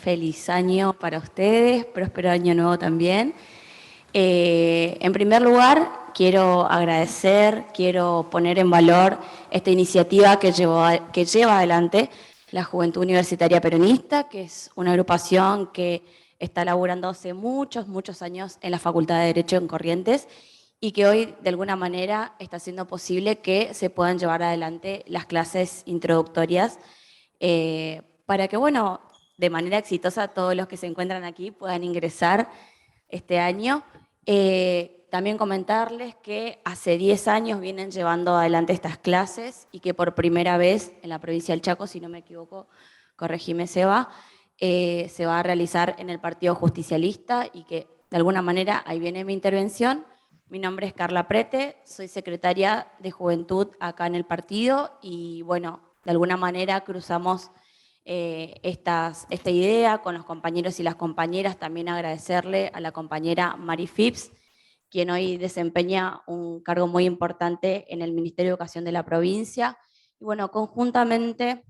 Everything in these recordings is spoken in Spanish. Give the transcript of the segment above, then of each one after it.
Feliz año para ustedes, próspero año nuevo también. En primer lugar, quiero agradecer, quiero poner en valor esta iniciativa que lleva adelante la Juventud Universitaria Peronista, que es una agrupación que está laburando hace muchos años en la Facultad de Derecho en Corrientes y que hoy de alguna manera está haciendo posible que se puedan llevar adelante las clases introductorias para que, bueno, de manera exitosa todos los que se encuentran aquí puedan ingresar este año. También comentarles que hace 10 años vienen llevando adelante estas clases y que por primera vez en la provincia del Chaco, si no me equivoco, corregime Seba, se va a realizar en el Partido Justicialista y que de alguna manera, ahí viene mi intervención. Mi nombre es Carla Prete, soy secretaria de Juventud acá en el partido y bueno, de alguna manera cruzamos esta idea con los compañeros y las compañeras. También agradecerle a la compañera Mari Phipps, quien hoy desempeña un cargo muy importante en el Ministerio de Educación de la provincia. Y bueno, conjuntamente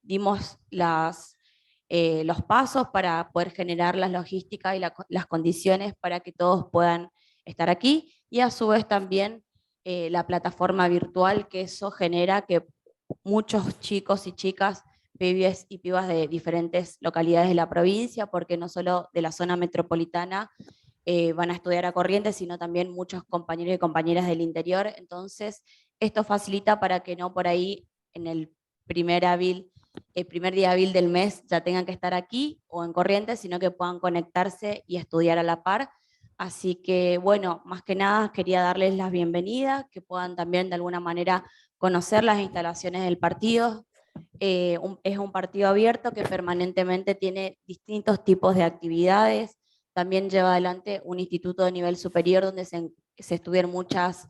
dimos los pasos para poder generar las logísticas y las condiciones para que todos puedan estar aquí y a su vez también la plataforma virtual, que eso genera que muchos chicos y chicas, pibes y pibas de diferentes localidades de la provincia, porque no solo de la zona metropolitana van a estudiar a Corrientes, sino también muchos compañeros y compañeras del interior. Entonces, esto facilita para que no por ahí en el primer día hábil del mes ya tengan que estar aquí o en Corrientes, sino que puedan conectarse y estudiar a la par. Así que, bueno, más que nada quería darles las bienvenidas, que puedan también de alguna manera conocer las instalaciones del partido. Es un partido abierto que permanentemente tiene distintos tipos de actividades. También lleva adelante un instituto de nivel superior donde se estudian muchos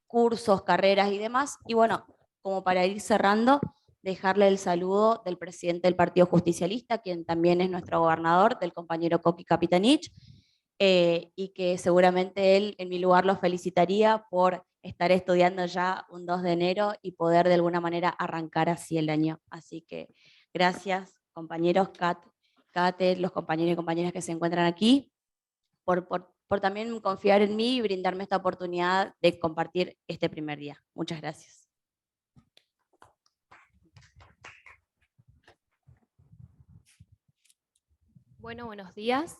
cursos, carreras y demás. Y bueno, como para ir cerrando, dejarle el saludo del presidente del Partido Justicialista, quien también es nuestro gobernador, del compañero Coqui Capitanich, y que seguramente él en mi lugar lo felicitaría por estar estudiando ya un 2 de enero y poder de alguna manera arrancar así el año. Así que gracias, compañeros, Kate, los compañeros y compañeras que se encuentran aquí, por también confiar en mí y brindarme esta oportunidad de compartir este primer día. Muchas gracias. Bueno, buenos días.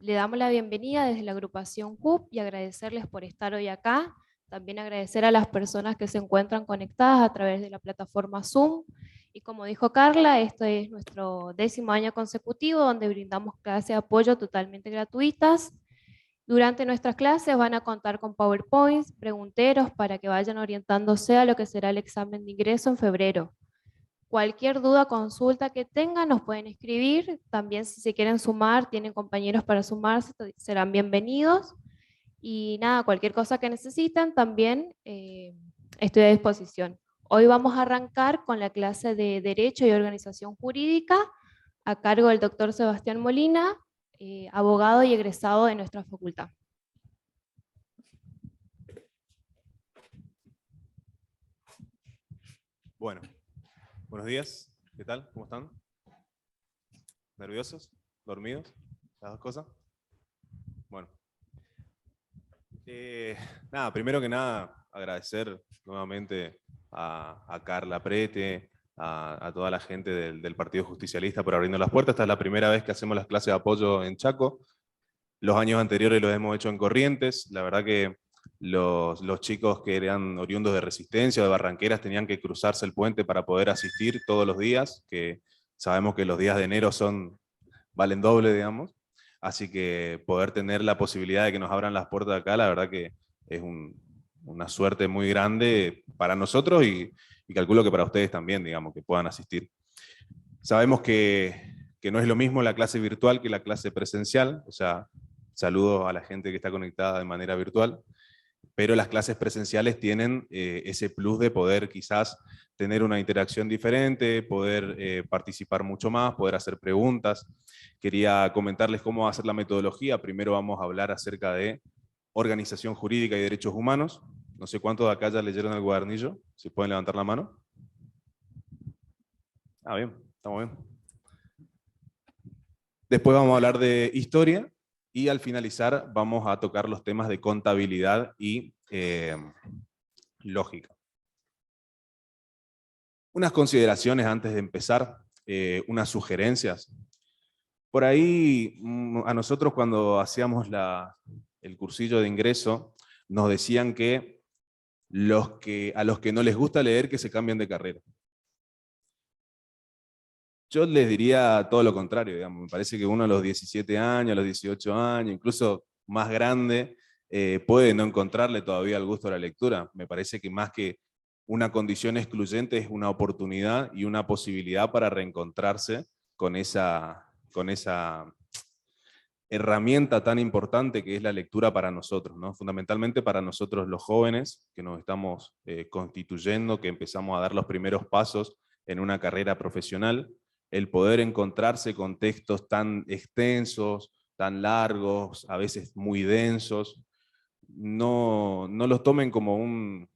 Le damos la bienvenida desde la agrupación CUP y agradecerles por estar hoy acá. También agradecer a las personas que se encuentran conectadas a través de la plataforma Zoom. Y como dijo Carla, este es nuestro 10º año consecutivo donde brindamos clases de apoyo totalmente gratuitas. Durante nuestras clases van a contar con PowerPoints, pregunteros para que vayan orientándose a lo que será el examen de ingreso en febrero. Cualquier duda, consulta que tengan, nos pueden escribir. También si se quieren sumar, tienen compañeros para sumarse, serán bienvenidos. Y nada, cualquier cosa que necesiten, también estoy a disposición. Hoy vamos a arrancar con la clase de Derecho y Organización Jurídica, a cargo del doctor Sebastián Molina, abogado y egresado de nuestra facultad. Bueno, buenos días, ¿qué tal? ¿Cómo están? ¿Nerviosos? ¿Dormidos? ¿Las dos cosas? Bueno. Nada, primero que nada, agradecer nuevamente a Carla Prete, a toda la gente del Partido Justicialista por abrirnos las puertas. Esta es la primera vez que hacemos las clases de apoyo en Chaco. Los años anteriores los hemos hecho en Corrientes. La verdad que los chicos que eran oriundos de Resistencia o de Barranqueras tenían que cruzarse el puente para poder asistir todos los días, que sabemos que los días de enero valen doble, digamos. Así que poder tener la posibilidad de que nos abran las puertas de acá, la verdad que es una suerte muy grande para nosotros y calculo que para ustedes también, digamos, que puedan asistir. Sabemos que no es lo mismo la clase virtual que la clase presencial, o sea, saludos a la gente que está conectada de manera virtual, pero las clases presenciales tienen ese plus de poder quizás tener una interacción diferente, poder participar mucho más, poder hacer preguntas. Quería comentarles cómo va a ser la metodología. Primero vamos a hablar acerca de organización jurídica y derechos humanos. No sé cuántos de acá ya leyeron el cuadernillo, si pueden levantar la mano. Bien, estamos bien. Después vamos a hablar de historia y al finalizar vamos a tocar los temas de contabilidad y lógica. Unas consideraciones antes de empezar, unas sugerencias. Por ahí, a nosotros cuando hacíamos el cursillo de ingreso, nos decían que a los que no les gusta leer, que se cambien de carrera. Yo les diría todo lo contrario, digamos. Me parece que uno a los 17 años, a los 18 años, incluso más grande, puede no encontrarle todavía el gusto a la lectura. Me parece que más que una condición excluyente es una oportunidad y una posibilidad para reencontrarse con esa herramienta tan importante que es la lectura para nosotros, ¿no? Fundamentalmente para nosotros los jóvenes que nos estamos constituyendo, que empezamos a dar los primeros pasos en una carrera profesional, el poder encontrarse con textos tan extensos, tan largos, a veces muy densos, no los tomen como un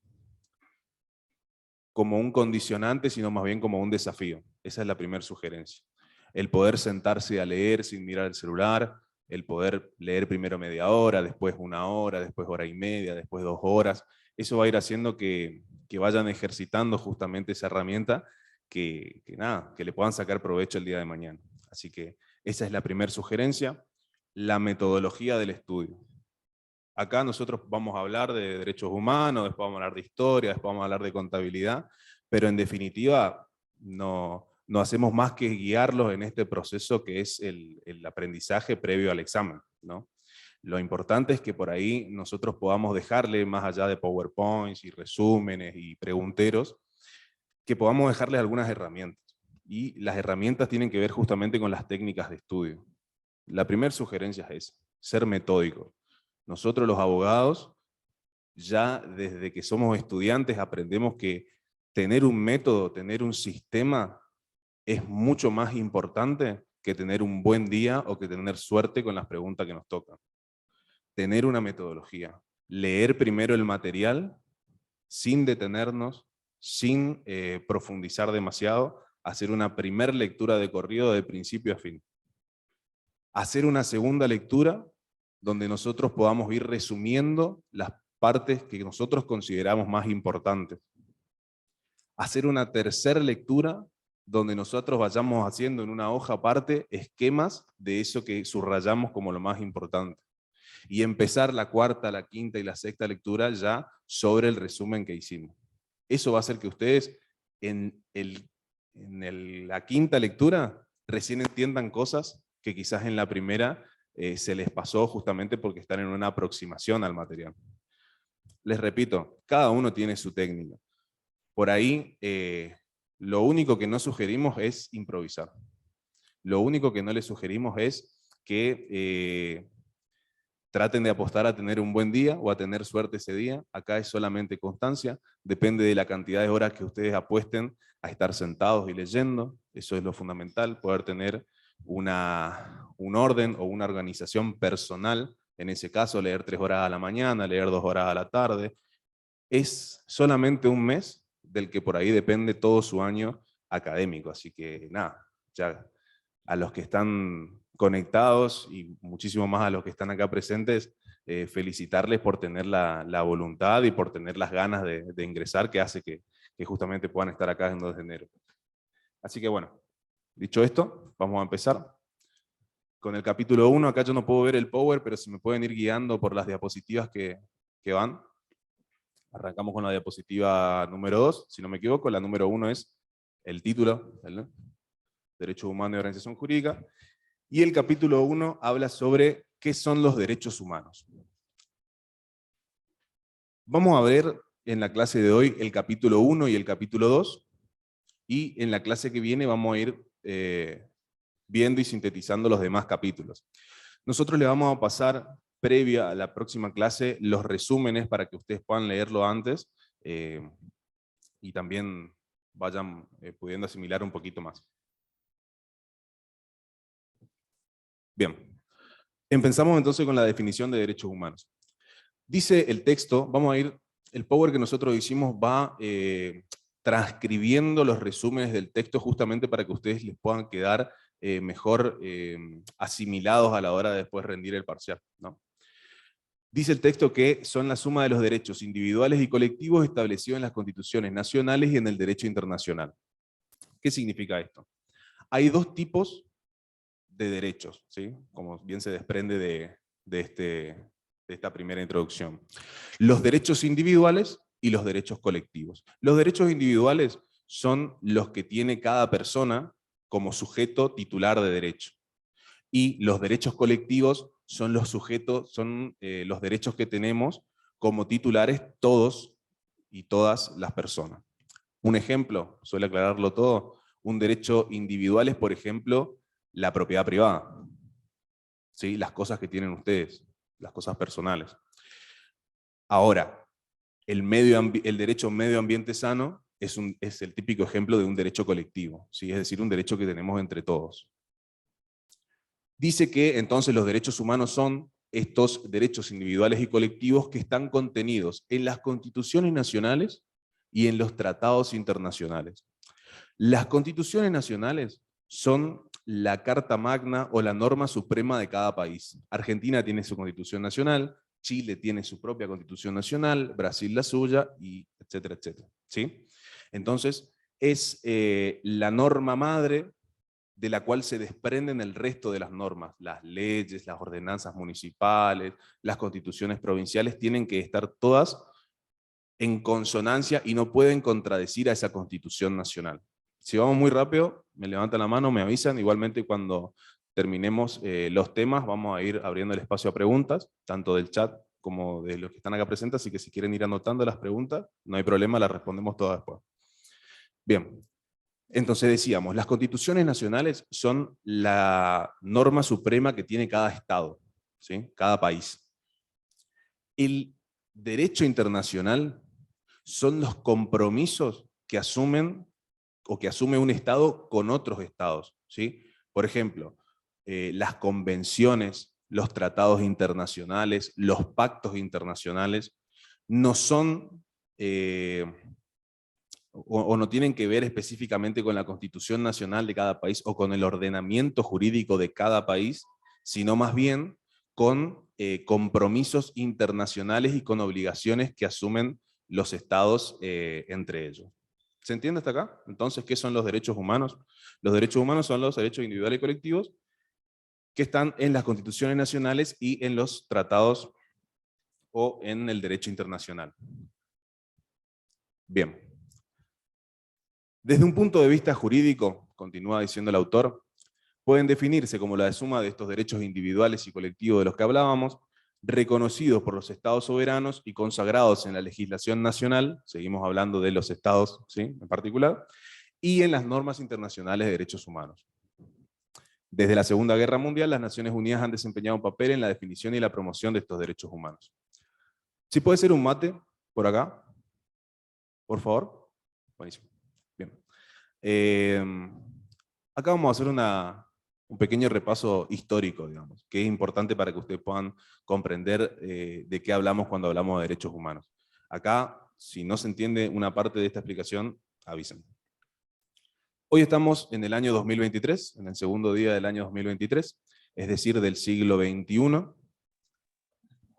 condicionante, sino más bien como un desafío. Esa es la primera sugerencia. El poder sentarse a leer sin mirar el celular, el poder leer primero media hora, después una hora, después hora y media, después 2 horas. Eso va a ir haciendo que vayan ejercitando justamente esa herramienta que le puedan sacar provecho el día de mañana. Así que esa es la primera sugerencia. La metodología del estudio. Acá nosotros vamos a hablar de derechos humanos, después vamos a hablar de historia, después vamos a hablar de contabilidad, pero en definitiva no hacemos más que guiarlos en este proceso que es el aprendizaje previo al examen, ¿no? Lo importante es que por ahí nosotros podamos dejarle, más allá de PowerPoints y resúmenes y pregunteros, que podamos dejarles algunas herramientas. Y las herramientas tienen que ver justamente con las técnicas de estudio. La primera sugerencia es ser metódico. Nosotros los abogados, ya desde que somos estudiantes, aprendemos que tener un método, tener un sistema, es mucho más importante que tener un buen día o que tener suerte con las preguntas que nos tocan. Tener una metodología. Leer primero el material, sin detenernos, sin profundizar demasiado, hacer una primera lectura de corrido de principio a fin. Hacer una segunda lectura donde nosotros podamos ir resumiendo las partes que nosotros consideramos más importantes. Hacer una tercera lectura donde nosotros vayamos haciendo en una hoja aparte esquemas de eso que subrayamos como lo más importante. Y empezar la cuarta, la quinta y la sexta lectura ya sobre el resumen que hicimos. Eso va a hacer que ustedes en la quinta lectura recién entiendan cosas que quizás en la primera se les pasó justamente porque están en una aproximación al material. Les repito, cada uno tiene su técnica. Por ahí, lo único que no sugerimos es improvisar. Lo único que no les sugerimos es que traten de apostar a tener un buen día o a tener suerte ese día. Acá es solamente constancia, depende de la cantidad de horas que ustedes apuesten a estar sentados y leyendo. Eso es lo fundamental, poder tener un orden o una organización personal. En ese caso, leer 3 horas a la mañana, leer 2 horas a la tarde. Es solamente un mes del que por ahí depende todo su año académico. Así que nada, ya a los que están conectados y muchísimo más a los que están acá presentes, felicitarles por tener la voluntad y por tener las ganas de ingresar, que hace que justamente puedan estar acá en 2 de enero. Así que bueno, dicho esto, vamos a empezar con el capítulo 1. Acá yo no puedo ver el power, pero si me pueden ir guiando por las diapositivas que van. Arrancamos con la diapositiva número 2, si no me equivoco. La número 1 es el título, Derechos Humanos y Organización Jurídica. Y el capítulo 1 habla sobre qué son los derechos humanos. Vamos a ver en la clase de hoy el capítulo 1 y el capítulo 2. Y en la clase que viene vamos a ir viendo y sintetizando los demás capítulos. Nosotros le vamos a pasar, previa a la próxima clase, los resúmenes para que ustedes puedan leerlo antes y también vayan pudiendo asimilar un poquito más. Bien, empezamos entonces con la definición de derechos humanos. Dice el texto, vamos a ir, el power que nosotros hicimos va transcribiendo los resúmenes del texto justamente para que ustedes les puedan quedar mejor asimilados a la hora de después rendir el parcial, ¿no? Dice el texto que son la suma de los derechos individuales y colectivos establecidos en las constituciones nacionales y en el derecho internacional. ¿Qué significa esto? Hay dos tipos de derechos, ¿sí? Como bien se desprende de esta primera introducción. Los derechos individuales y los derechos colectivos. Los derechos individuales son los que tiene cada persona como sujeto titular de derecho. Y los derechos colectivos son los sujetos, son los derechos que tenemos como titulares todos y todas las personas. Un ejemplo, suele aclararlo todo, un derecho individual es, por ejemplo, la propiedad privada. ¿Sí? Las cosas que tienen ustedes, las cosas personales. Ahora, el derecho a un medio ambiente sano es el típico ejemplo de un derecho colectivo, ¿sí? Es decir, un derecho que tenemos entre todos. Dice que entonces los derechos humanos son estos derechos individuales y colectivos que están contenidos en las constituciones nacionales y en los tratados internacionales. Las constituciones nacionales son la carta magna o la norma suprema de cada país. Argentina tiene su constitución nacional, Chile tiene su propia constitución nacional, Brasil la suya, y etcétera, etcétera. ¿Sí? Entonces, es la norma madre de la cual se desprenden el resto de las normas. Las leyes, las ordenanzas municipales, las constituciones provinciales tienen que estar todas en consonancia y no pueden contradecir a esa constitución nacional. Si vamos muy rápido, me levantan la mano, me avisan. Igualmente cuando terminemos los temas, vamos a ir abriendo el espacio a preguntas, tanto del chat como de los que están acá presentes, así que si quieren ir anotando las preguntas, no hay problema, las respondemos todas después. Bien, entonces decíamos, las constituciones nacionales son la norma suprema que tiene cada estado, ¿sí? Cada país. El derecho internacional son los compromisos que asumen o que asume un Estado con otros Estados, ¿sí? Por ejemplo, las convenciones, los tratados internacionales, los pactos internacionales, no son o no tienen que ver específicamente con la Constitución Nacional de cada país o con el ordenamiento jurídico de cada país, sino más bien con compromisos internacionales y con obligaciones que asumen los estados entre ellos. ¿Se entiende hasta acá? Entonces, ¿qué son los derechos humanos? Los derechos humanos son los derechos individuales y colectivos que están en las constituciones nacionales y en los tratados o en el derecho internacional. Bien. Desde un punto de vista jurídico, continúa diciendo el autor, pueden definirse como la suma de estos derechos individuales y colectivos de los que hablábamos, reconocidos por los estados soberanos y consagrados en la legislación nacional, seguimos hablando de los estados, ¿sí?, en particular, y en las normas internacionales de derechos humanos. Desde la Segunda Guerra Mundial, las Naciones Unidas han desempeñado un papel en la definición y la promoción de estos derechos humanos. ¿Sí puede ser un mate por acá? Por favor. Buenísimo. Bien. Acá vamos a hacer un pequeño repaso histórico, digamos, que es importante para que ustedes puedan comprender de qué hablamos cuando hablamos de derechos humanos. Acá, si no se entiende una parte de esta explicación, avisen. Hoy estamos en el año 2023, en el segundo día del año 2023, es decir, del siglo XXI.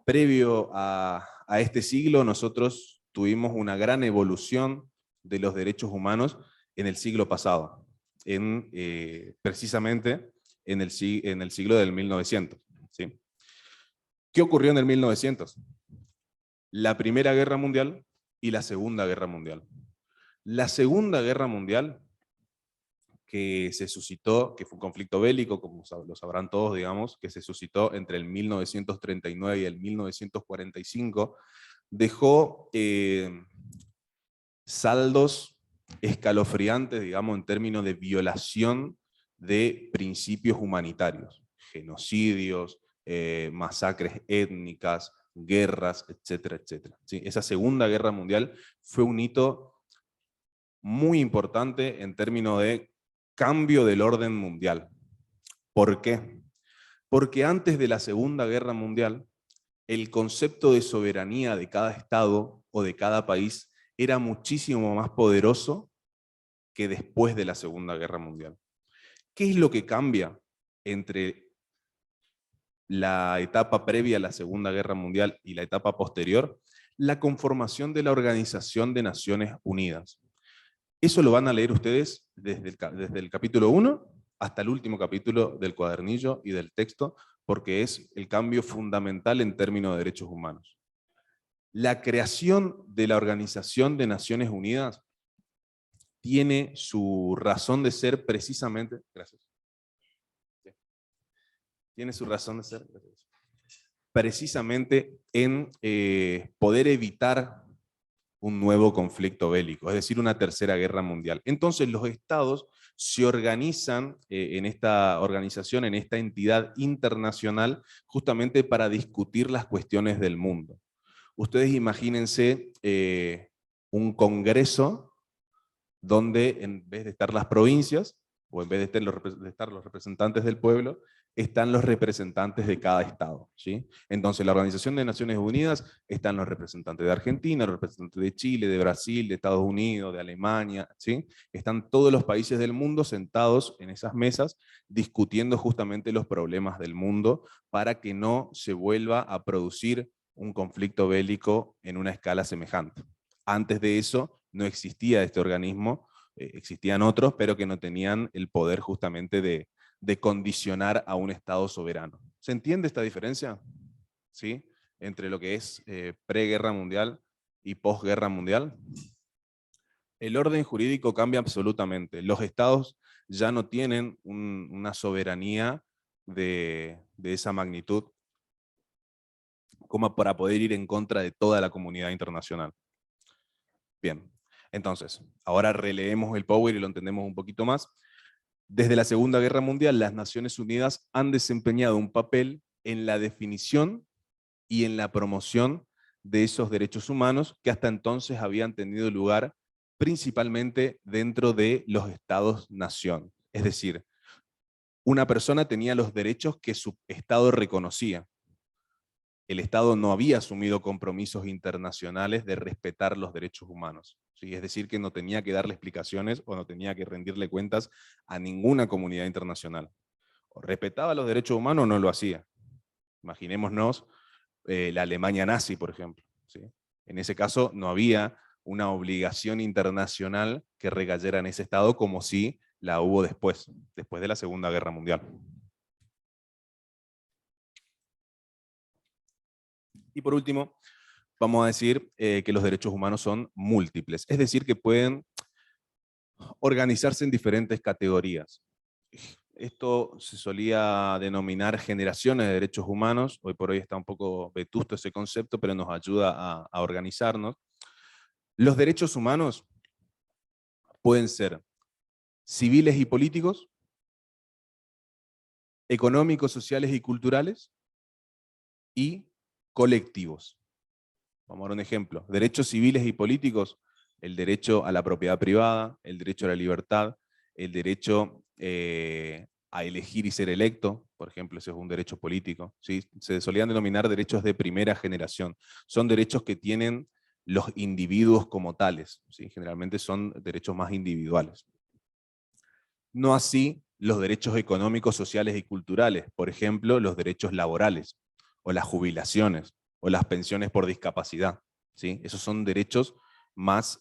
Previo a este siglo, nosotros tuvimos una gran evolución de los derechos humanos en el siglo pasado, precisamente en el siglo del 1900. ¿Sí? ¿Qué ocurrió en el 1900? La Primera Guerra Mundial y la Segunda Guerra Mundial. La Segunda Guerra Mundial, que se suscitó, que fue un conflicto bélico, como lo sabrán todos, digamos, que se suscitó entre el 1939 y el 1945, dejó saldos escalofriantes, digamos, en términos de violación de principios humanitarios, genocidios, masacres étnicas, guerras, etcétera, etcétera. ¿Sí? Esa Segunda Guerra Mundial fue un hito muy importante en términos de cambio del orden mundial. ¿Por qué? Porque antes de la Segunda Guerra Mundial, el concepto de soberanía de cada estado o de cada país era muchísimo más poderoso que después de la Segunda Guerra Mundial. ¿Qué es lo que cambia entre la etapa previa a la Segunda Guerra Mundial y la etapa posterior? La conformación de la Organización de Naciones Unidas. Eso lo van a leer ustedes desde el capítulo 1 hasta el último capítulo del cuadernillo y del texto, porque es el cambio fundamental en términos de derechos humanos. La creación de la Organización de Naciones Unidas tiene su razón de ser precisamente... Gracias. Tiene su razón de ser precisamente en poder evitar un nuevo conflicto bélico, es decir, una tercera guerra mundial. Entonces los estados se organizan en esta organización, en esta entidad internacional, justamente para discutir las cuestiones del mundo. Ustedes imagínense un congreso donde en vez de estar las provincias, o en vez de estar los representantes del pueblo, están los representantes de cada estado, ¿sí? Entonces, la Organización de Naciones Unidas están los representantes de Argentina, los representantes de Chile, de Brasil, de Estados Unidos, de Alemania, ¿sí? Están todos los países del mundo sentados en esas mesas discutiendo justamente los problemas del mundo para que no se vuelva a producir un conflicto bélico en una escala semejante. Antes de eso no existía este organismo, existían otros, pero que no tenían el poder justamente de condicionar a un Estado soberano. ¿Se entiende esta diferencia? ¿Sí? Entre lo que es preguerra mundial y posguerra mundial. El orden jurídico cambia absolutamente. Los Estados ya no tienen una soberanía de esa magnitud como para poder ir en contra de toda la comunidad internacional. Bien, entonces, ahora releemos el Power y lo entendemos un poquito más. Desde la Segunda Guerra Mundial, las Naciones Unidas han desempeñado un papel en la definición y en la promoción de esos derechos humanos que hasta entonces habían tenido lugar principalmente dentro de los Estados-nación. Es decir, una persona tenía los derechos que su Estado reconocía. El Estado no había asumido compromisos internacionales de respetar los derechos humanos. ¿Sí? Es decir, que no tenía que darle explicaciones o no tenía que rendirle cuentas a ninguna comunidad internacional. O respetaba los derechos humanos o no lo hacía. Imaginémonos la Alemania nazi, por ejemplo. ¿Sí? En ese caso no había una obligación internacional que recayera en ese Estado como si la hubo después de la Segunda Guerra Mundial. Y por último, vamos a decir que los derechos humanos son múltiples, es decir, que pueden organizarse en diferentes categorías. Esto se solía denominar generaciones de derechos humanos, hoy por hoy está un poco vetusto ese concepto, pero nos ayuda a organizarnos. Los derechos humanos pueden ser civiles y políticos, económicos, sociales y culturales, y colectivos. Vamos a dar un ejemplo. Derechos civiles y políticos, el derecho a la propiedad privada, el derecho a la libertad, el derecho a elegir y ser electo, por ejemplo, ese es un derecho político. ¿Sí? Se solían denominar derechos de primera generación. Son derechos que tienen los individuos como tales. ¿Sí? Generalmente son derechos más individuales. No así los derechos económicos, sociales y culturales, por ejemplo, los derechos laborales, o las jubilaciones, o las pensiones por discapacidad. ¿Sí? Esos son derechos más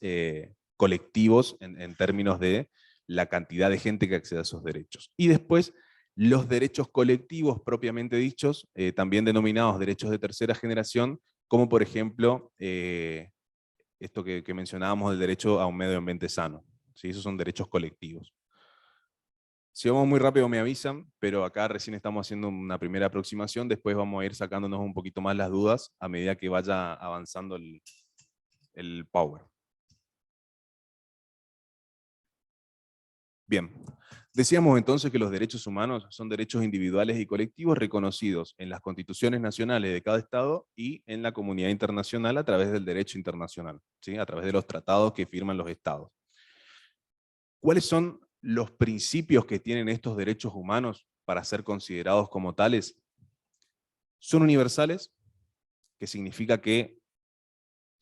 colectivos en términos de la cantidad de gente que accede a esos derechos. Y después, los derechos colectivos propiamente dichos, también denominados derechos de tercera generación, como por ejemplo, esto que mencionábamos del derecho a un medio ambiente sano. ¿Sí? Esos son derechos colectivos. Si vamos muy rápido me avisan, pero acá recién estamos haciendo una primera aproximación, después vamos a ir sacándonos un poquito más las dudas a medida que vaya avanzando el Power. Bien, decíamos entonces que los derechos humanos son derechos individuales y colectivos reconocidos en las constituciones nacionales de cada Estado y en la comunidad internacional a través del derecho internacional, ¿sí? A través de los tratados que firman los Estados. ¿Cuáles son los principios que tienen estos derechos humanos para ser considerados como tales? Son universales, que significa que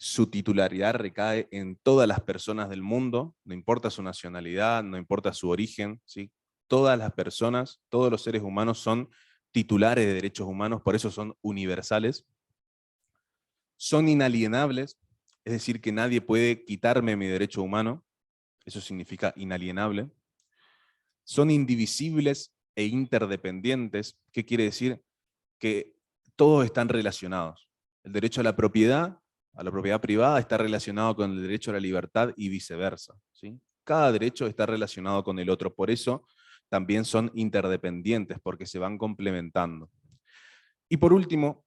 su titularidad recae en todas las personas del mundo, no importa su nacionalidad, no importa su origen, ¿sí? Todas las personas, todos los seres humanos son titulares de derechos humanos, por eso son universales. Son inalienables, es decir, que nadie puede quitarme mi derecho humano, eso significa inalienable. Son indivisibles e interdependientes, ¿qué quiere decir? Que todos están relacionados. El derecho a la propiedad privada está relacionado con el derecho a la libertad y viceversa, ¿sí? Cada derecho está relacionado con el otro, por eso también son interdependientes, porque se van complementando. Y por último,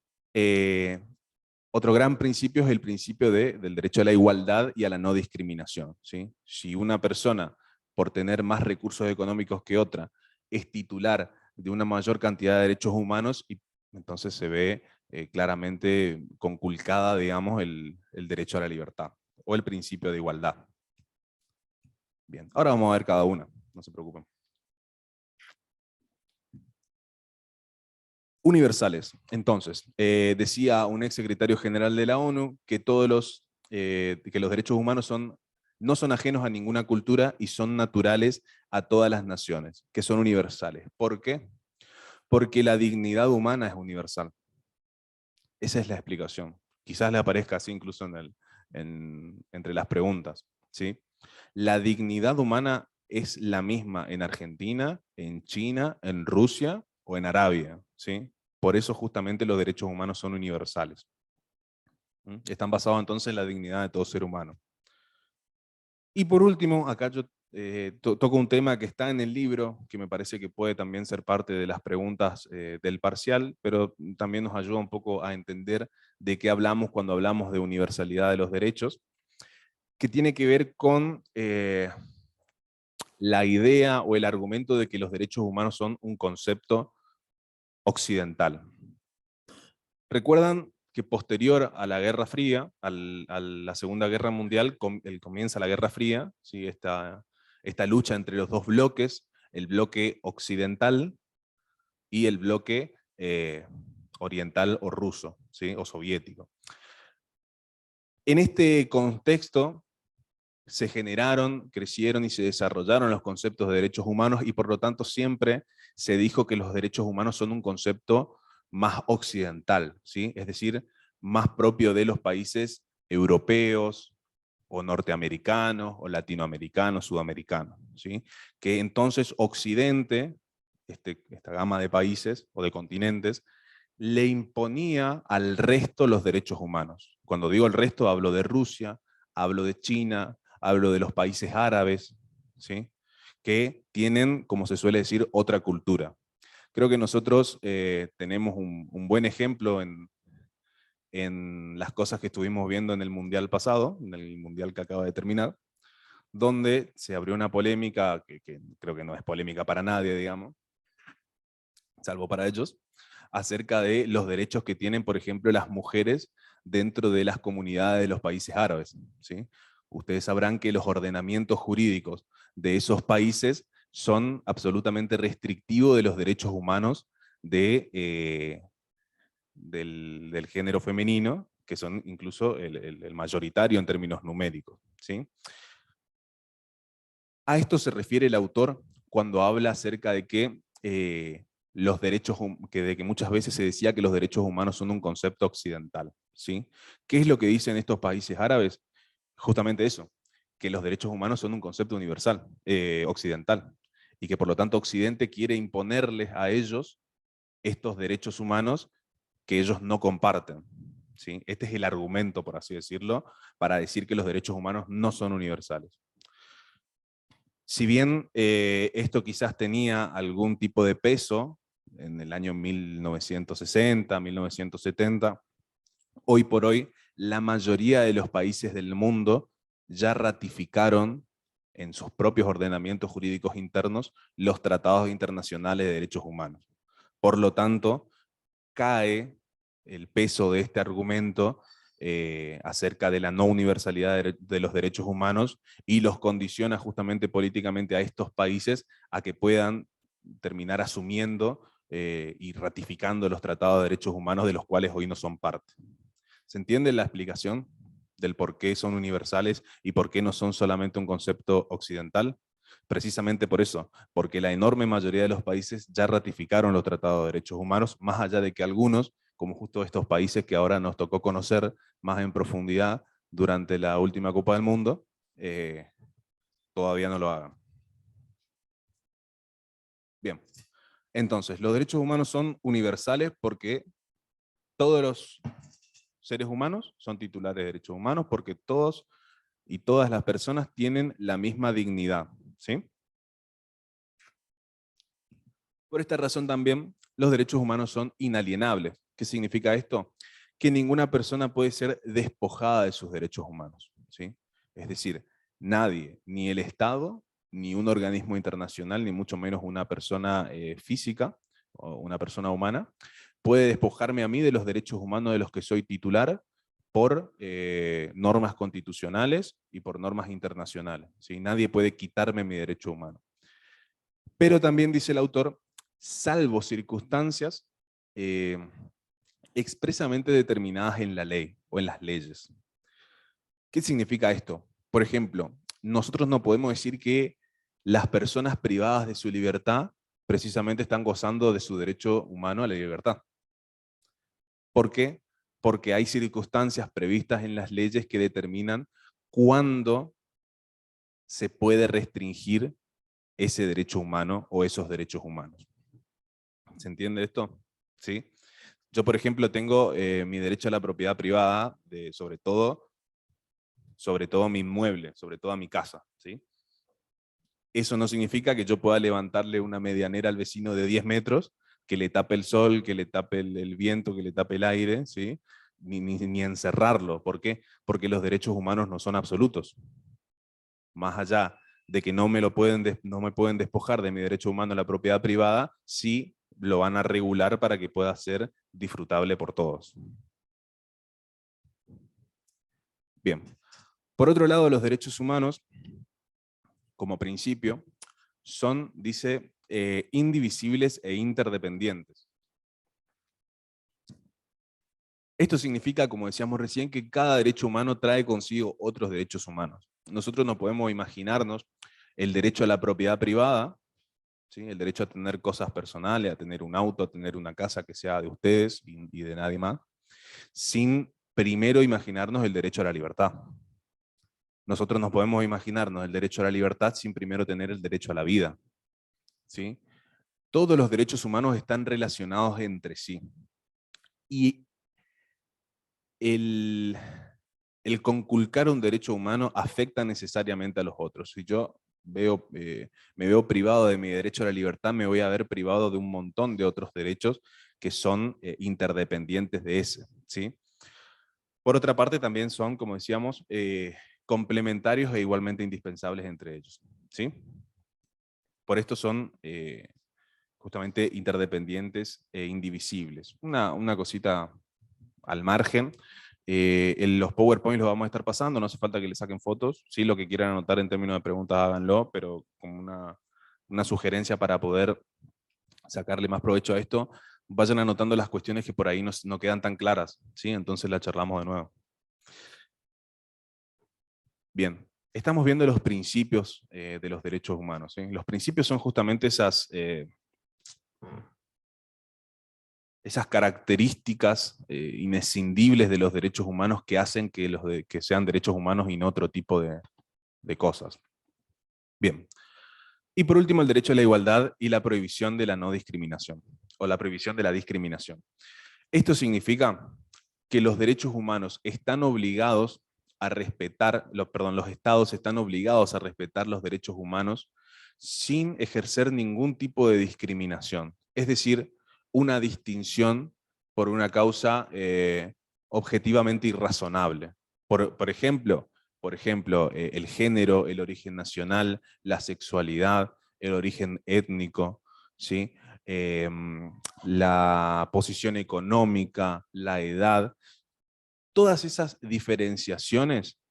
otro gran principio es el principio del derecho a la igualdad y a la no discriminación, ¿sí? Si una persona, por tener más recursos económicos que otra, es titular de una mayor cantidad de derechos humanos, y entonces se ve claramente conculcada, digamos, el derecho a la libertad, o el principio de igualdad. Bien, ahora vamos a ver cada una, no se preocupen. Universales. Entonces, decía un ex secretario general de la ONU que que los derechos humanos no son ajenos a ninguna cultura y son naturales a todas las naciones, que son universales. ¿Por qué? Porque la dignidad humana es universal. Esa es la explicación. Quizás le aparezca así incluso entre las preguntas, ¿sí? La dignidad humana es la misma en Argentina, en China, en Rusia o en Arabia, ¿sí? Por eso justamente los derechos humanos son universales. Están basados entonces en la dignidad de todo ser humano. Y por último, acá yo toco un tema que está en el libro, que me parece que puede también ser parte de las preguntas del parcial, pero también nos ayuda un poco a entender de qué hablamos cuando hablamos de universalidad de los derechos, que tiene que ver con la idea o el argumento de que los derechos humanos son un concepto occidental. Recuerdan que posterior a la Guerra Fría, a la Segunda Guerra Mundial, comienza la Guerra Fría, ¿sí? esta lucha entre los dos bloques, el bloque occidental y el bloque oriental o ruso, ¿sí? O soviético. En este contexto se generaron, crecieron y se desarrollaron los conceptos de derechos humanos, y por lo tanto siempre se dijo que los derechos humanos son un concepto más occidental, ¿sí? Es decir, más propio de los países europeos, o norteamericanos, o latinoamericanos, sudamericanos, ¿sí? Que entonces Occidente, esta gama de países o de continentes, le imponía al resto los derechos humanos. Cuando digo el resto, hablo de Rusia, hablo de China, hablo de los países árabes, ¿sí? Que tienen, como se suele decir, otra cultura. Creo que nosotros tenemos un buen ejemplo en las cosas que estuvimos viendo en el Mundial pasado, en el Mundial que acaba de terminar, donde se abrió una polémica, que creo que no es polémica para nadie, digamos, salvo para ellos, acerca de los derechos que tienen, por ejemplo, las mujeres dentro de las comunidades de los países árabes, ¿sí? Ustedes sabrán que los ordenamientos jurídicos de esos países son absolutamente restrictivos de los derechos humanos del género femenino, que son incluso el mayoritario en términos numéricos, ¿sí? A esto se refiere el autor cuando habla acerca de que de que muchas veces se decía que los derechos humanos son un concepto occidental, ¿sí? ¿Qué es lo que dicen estos países árabes? Justamente eso, que los derechos humanos son un concepto universal, occidental, y que por lo tanto Occidente quiere imponerles a ellos estos derechos humanos que ellos no comparten, ¿sí? Este es el argumento, por así decirlo, para decir que los derechos humanos no son universales. Si bien esto quizás tenía algún tipo de peso en el año 1960, 1970, hoy por hoy la mayoría de los países del mundo ya ratificaron en sus propios ordenamientos jurídicos internos los tratados internacionales de derechos humanos. Por lo tanto, cae el peso de este argumento acerca de la no universalidad de los derechos humanos, y los condiciona justamente políticamente a estos países a que puedan terminar asumiendo y ratificando los tratados de derechos humanos de los cuales hoy no son parte. ¿Se entiende la explicación? del por qué son universales y por qué no son solamente un concepto occidental? Precisamente por eso, porque la enorme mayoría de los países ya ratificaron los tratados de derechos humanos, más allá de que algunos, como justo estos países que ahora nos tocó conocer más en profundidad durante la última Copa del Mundo, todavía no lo hagan. Bien, entonces, los derechos humanos son universales porque todos los seres humanos son titulares de derechos humanos, porque todos y todas las personas tienen la misma dignidad, ¿sí? Por esta razón también, los derechos humanos son inalienables. ¿Qué significa esto? Que ninguna persona puede ser despojada de sus derechos humanos, ¿sí? Es decir, nadie, ni el Estado, ni un organismo internacional, ni mucho menos una persona física o una persona humana, puede despojarme a mí de los derechos humanos de los que soy titular por normas constitucionales y por normas internacionales, ¿sí? Nadie puede quitarme mi derecho humano. Pero también dice el autor, salvo circunstancias expresamente determinadas en la ley o en las leyes. ¿Qué significa esto? Por ejemplo, nosotros no podemos decir que las personas privadas de su libertad precisamente están gozando de su derecho humano a la libertad. ¿Por qué? Porque hay circunstancias previstas en las leyes que determinan cuándo se puede restringir ese derecho humano o esos derechos humanos. ¿Se entiende esto? ¿Sí? Yo, por ejemplo, tengo mi derecho a la propiedad privada, sobre todo mi inmueble, sobre todo a mi casa, ¿sí? Eso no significa que yo pueda levantarle una medianera al vecino de 10 metros, que le tape el sol, que le tape el viento, que le tape el aire, ¿sí? Ni encerrarlo. ¿Por qué? Porque los derechos humanos no son absolutos. Más allá de que no me pueden despojar de mi derecho humano a la propiedad privada, sí lo van a regular para que pueda ser disfrutable por todos. Bien. Por otro lado, los derechos humanos, como principio, son, dice, indivisibles e interdependientes. Esto significa, como decíamos recién, que cada derecho humano trae consigo otros derechos humanos. Nosotros no podemos imaginarnos el derecho a la propiedad privada, ¿sí? El derecho a tener cosas personales, a tener un auto, a tener una casa que sea de ustedes y de nadie más, sin primero imaginarnos el derecho a la libertad. Nosotros no podemos imaginarnos el derecho a la libertad sin primero tener el derecho a la vida, ¿sí? Todos los derechos humanos están relacionados entre sí. Y el conculcar un derecho humano afecta necesariamente a los otros. Si yo me veo privado de mi derecho a la libertad, me voy a ver privado de un montón de otros derechos que son interdependientes de ese, ¿sí? Por otra parte, también son, como decíamos, complementarios e igualmente indispensables entre ellos, ¿sí? Por esto son justamente interdependientes e indivisibles. Una cosita al margen. Los PowerPoint los vamos a estar pasando, no hace falta que le saquen fotos. Sí, lo que quieran anotar en términos de preguntas, háganlo, pero como una sugerencia para poder sacarle más provecho a esto, vayan anotando las cuestiones que por ahí no quedan tan claras, ¿sí? Entonces la charlamos de nuevo. Bien, estamos viendo los principios de los derechos humanos, ¿sí? Los principios son justamente esas características inescindibles de los derechos humanos que hacen que sean derechos humanos y no otro tipo de cosas. Bien. Y por último, el derecho a la igualdad y la prohibición de la no discriminación, o la prohibición de la discriminación. Esto significa que los derechos humanos están obligados a respetar, los estados están obligados a respetar los derechos humanos sin ejercer ningún tipo de discriminación. Es decir, una distinción por una causa objetivamente irrazonable. Por ejemplo, el género, el origen nacional, la sexualidad, el origen étnico, ¿sí? La posición económica, la edad. Todas esas diferenciaciones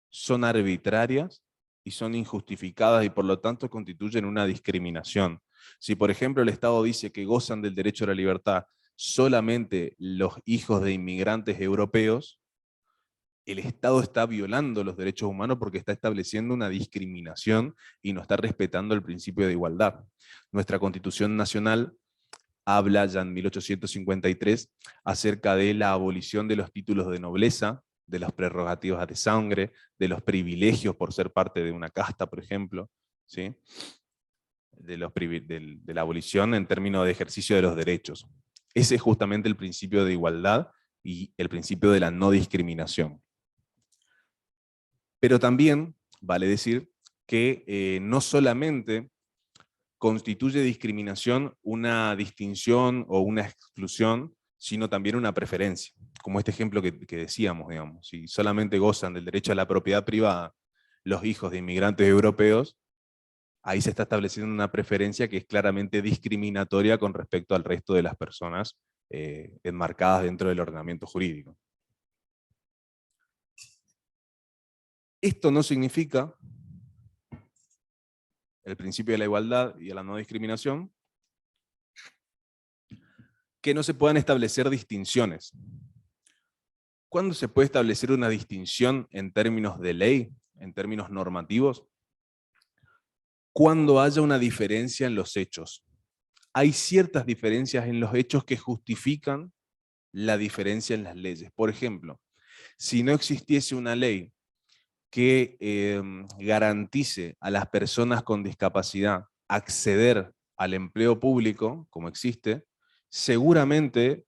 son arbitrarias y son injustificadas y por lo tanto constituyen una discriminación. Si por ejemplo el Estado dice que gozan del derecho a la libertad solamente los hijos de inmigrantes europeos, el Estado está violando los derechos humanos porque está estableciendo una discriminación y no está respetando el principio de igualdad. Nuestra Constitución Nacional habla ya en 1853 acerca de la abolición de los títulos de nobleza, de las prerrogativas de sangre, de los privilegios por ser parte de una casta, por ejemplo, ¿sí? de la abolición en términos de ejercicio de los derechos. Ese es justamente el principio de igualdad y el principio de la no discriminación. Pero también vale decir que no solamente constituye discriminación una distinción o una exclusión, sino también una preferencia. Como este ejemplo que decíamos, digamos, si solamente gozan del derecho a la propiedad privada los hijos de inmigrantes europeos, ahí se está estableciendo una preferencia que es claramente discriminatoria con respecto al resto de las personas enmarcadas dentro del ordenamiento jurídico. Esto no significa, el principio de la igualdad y de la no discriminación, que no se puedan establecer distinciones. ¿Cuándo se puede establecer una distinción en términos de ley, en términos normativos? Cuando haya una diferencia en los hechos. Hay ciertas diferencias en los hechos que justifican la diferencia en las leyes. Por ejemplo, si no existiese una ley que garantice a las personas con discapacidad acceder al empleo público, como existe, seguramente,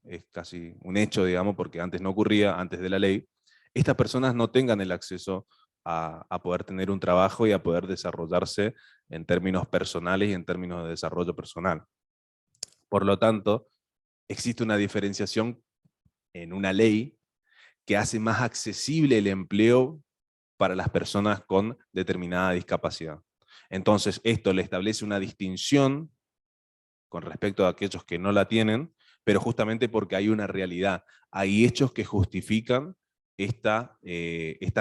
es casi un hecho, digamos, porque antes no ocurría, antes de la ley, estas personas no tengan el acceso a poder tener un trabajo y a poder desarrollarse en términos personales y en términos de desarrollo personal. Por lo tanto, existe una diferenciación en una ley que hace más accesible el empleo para las personas con determinada discapacidad. Entonces, esto le establece una distinción con respecto a aquellos que no la tienen, pero justamente porque hay una realidad, hay hechos que justifican esta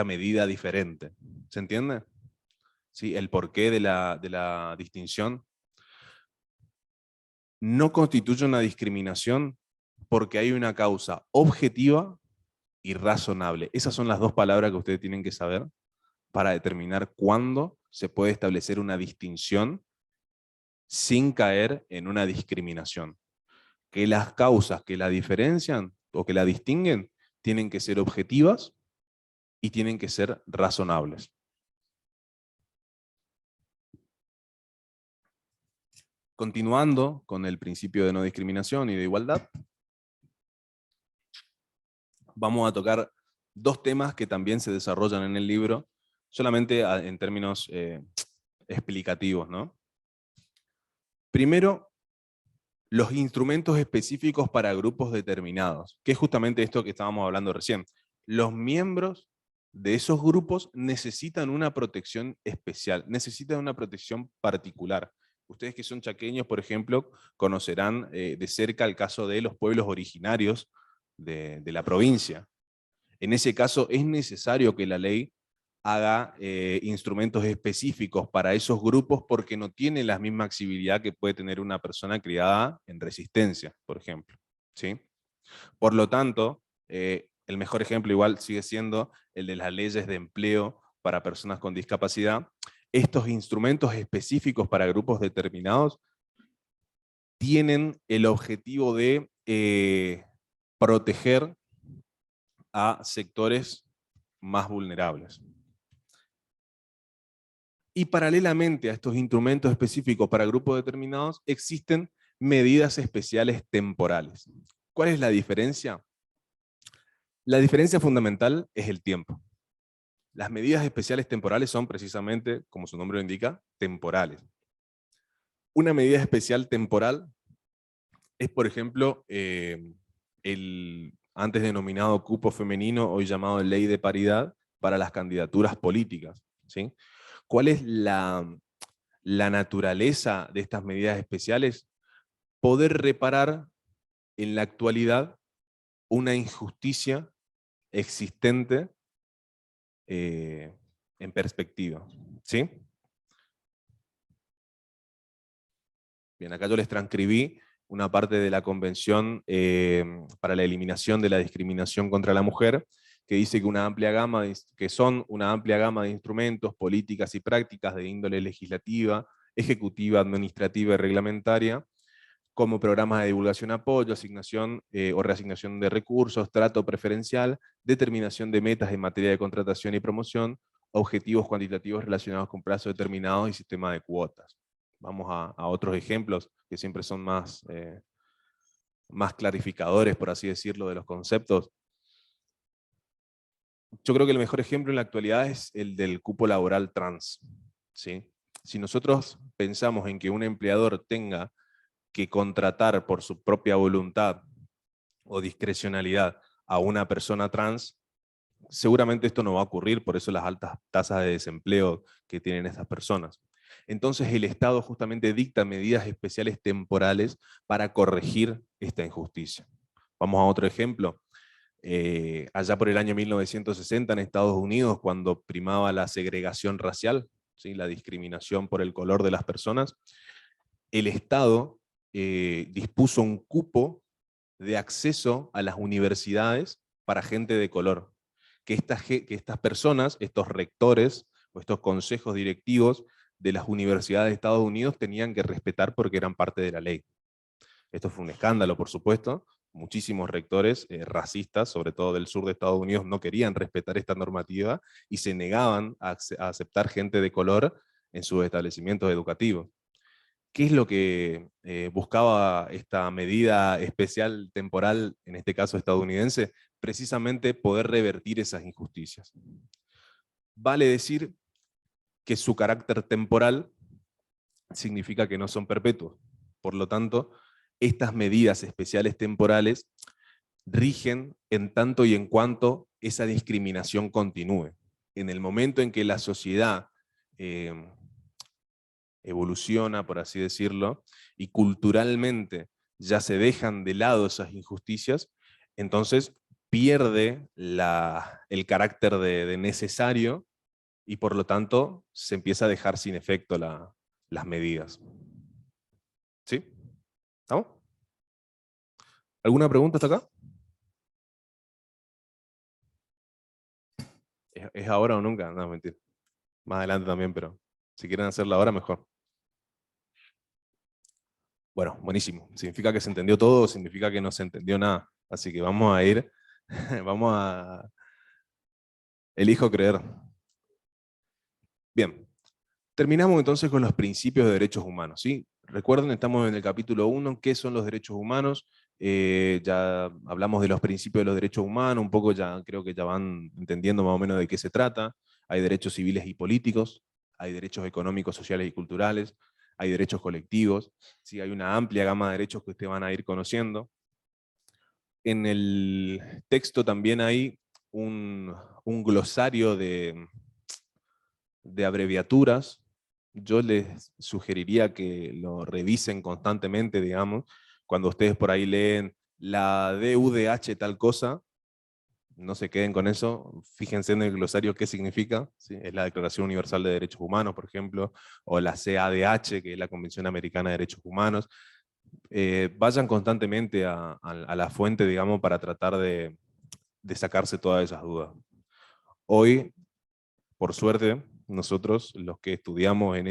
medida diferente. ¿Se entiende? ¿Sí? El porqué de la distinción no constituye una discriminación porque hay una causa objetiva y razonable. Esas son las dos palabras que ustedes tienen que saber para determinar cuándo se puede establecer una distinción sin caer en una discriminación. Que las causas que la diferencian o que la distinguen tienen que ser objetivas y tienen que ser razonables. Continuando con el principio de no discriminación y de igualdad, vamos a tocar dos temas que también se desarrollan en el libro, solamente en términos explicativos, ¿no? Primero, los instrumentos específicos para grupos determinados, que es justamente esto que estábamos hablando recién. Los miembros de esos grupos necesitan una protección especial, necesitan una protección particular. Ustedes que son chaqueños, por ejemplo, conocerán de cerca el caso de los pueblos originarios de la provincia. En ese caso es necesario que la ley haga instrumentos específicos para esos grupos porque no tiene la misma accesibilidad que puede tener una persona criada en resistencia, por ejemplo. ¿Sí? Por lo tanto, el mejor ejemplo igual sigue siendo el de las leyes de empleo para personas con discapacidad. Estos instrumentos específicos para grupos determinados tienen el objetivo de proteger a sectores más vulnerables. Y paralelamente a estos instrumentos específicos para grupos determinados, existen medidas especiales temporales. ¿Cuál es la diferencia? La diferencia fundamental es el tiempo. Las medidas especiales temporales son precisamente, como su nombre lo indica, temporales. Una medida especial temporal es, por ejemplo, el antes denominado cupo femenino, hoy llamado ley de paridad, para las candidaturas políticas, ¿sí? ¿Cuál es la naturaleza de estas medidas especiales? Poder reparar en la actualidad una injusticia existente en perspectiva. ¿Sí? Bien, acá yo les transcribí una parte de la Convención para la Eliminación de la Discriminación contra la Mujer, que dice que son una amplia gama de instrumentos, políticas y prácticas de índole legislativa, ejecutiva, administrativa y reglamentaria, como programas de divulgación, apoyo, asignación o reasignación de recursos, trato preferencial, determinación de metas en materia de contratación y promoción, objetivos cuantitativos relacionados con plazos determinados y sistema de cuotas. Vamos a otros ejemplos que siempre son más clarificadores, por así decirlo, de los conceptos. Yo creo que el mejor ejemplo en la actualidad es el del cupo laboral trans, ¿sí? Si nosotros pensamos en que un empleador tenga que contratar por su propia voluntad o discrecionalidad a una persona trans, seguramente esto no va a ocurrir, por eso las altas tasas de desempleo que tienen estas personas. Entonces el Estado justamente dicta medidas especiales temporales para corregir esta injusticia. Vamos a otro ejemplo. Allá por el año 1960 en Estados Unidos, cuando primaba la segregación racial, ¿sí?, la discriminación por el color de las personas, el Estado dispuso un cupo de acceso a las universidades para gente de color. Que estas personas, estos rectores o estos consejos directivos de las universidades de Estados Unidos tenían que respetar porque eran parte de la ley. Esto fue un escándalo, por supuesto. Muchísimos rectores racistas, sobre todo del sur de Estados Unidos, no querían respetar esta normativa y se negaban a aceptar gente de color en sus establecimientos educativos. ¿Qué es lo que buscaba esta medida especial temporal, en este caso estadounidense? Precisamente poder revertir esas injusticias. Vale decir que su carácter temporal significa que no son perpetuos. Por lo tanto, estas medidas especiales temporales rigen en tanto y en cuanto esa discriminación continúe. En el momento en que la sociedad evoluciona, por así decirlo, y culturalmente ya se dejan de lado esas injusticias, entonces pierde el carácter de necesario y por lo tanto se empieza a dejar sin efecto las medidas. ¿Sí? ¿Estamos? ¿Alguna pregunta hasta acá? ¿Es ahora o nunca? No, mentira. Más adelante también, pero si quieren hacerla ahora, mejor. Bueno, buenísimo. ¿Significa que se entendió todo o significa que no se entendió nada? Así que vamos a ir, vamos a... Elijo creer. Bien, terminamos entonces con los principios de derechos humanos, ¿sí? Recuerden, estamos en el capítulo 1, ¿qué son los derechos humanos? Ya hablamos de los principios de los derechos humanos, un poco ya creo que ya van entendiendo más o menos de qué se trata. Hay derechos civiles y políticos, hay derechos económicos, sociales y culturales, hay derechos colectivos, ¿sí? Hay una amplia gama de derechos que ustedes van a ir conociendo. En el texto también hay un glosario de abreviaturas. Yo les sugeriría que lo revisen constantemente, digamos, cuando ustedes por ahí leen la DUDH tal cosa, no se queden con eso, fíjense en el glosario qué significa, ¿sí? Es la Declaración Universal de Derechos Humanos, por ejemplo, o la CADH, que es la Convención Americana de Derechos Humanos. Vayan constantemente a la fuente, digamos, para tratar de sacarse todas esas dudas. Hoy, por suerte, nosotros, los que estudiamos en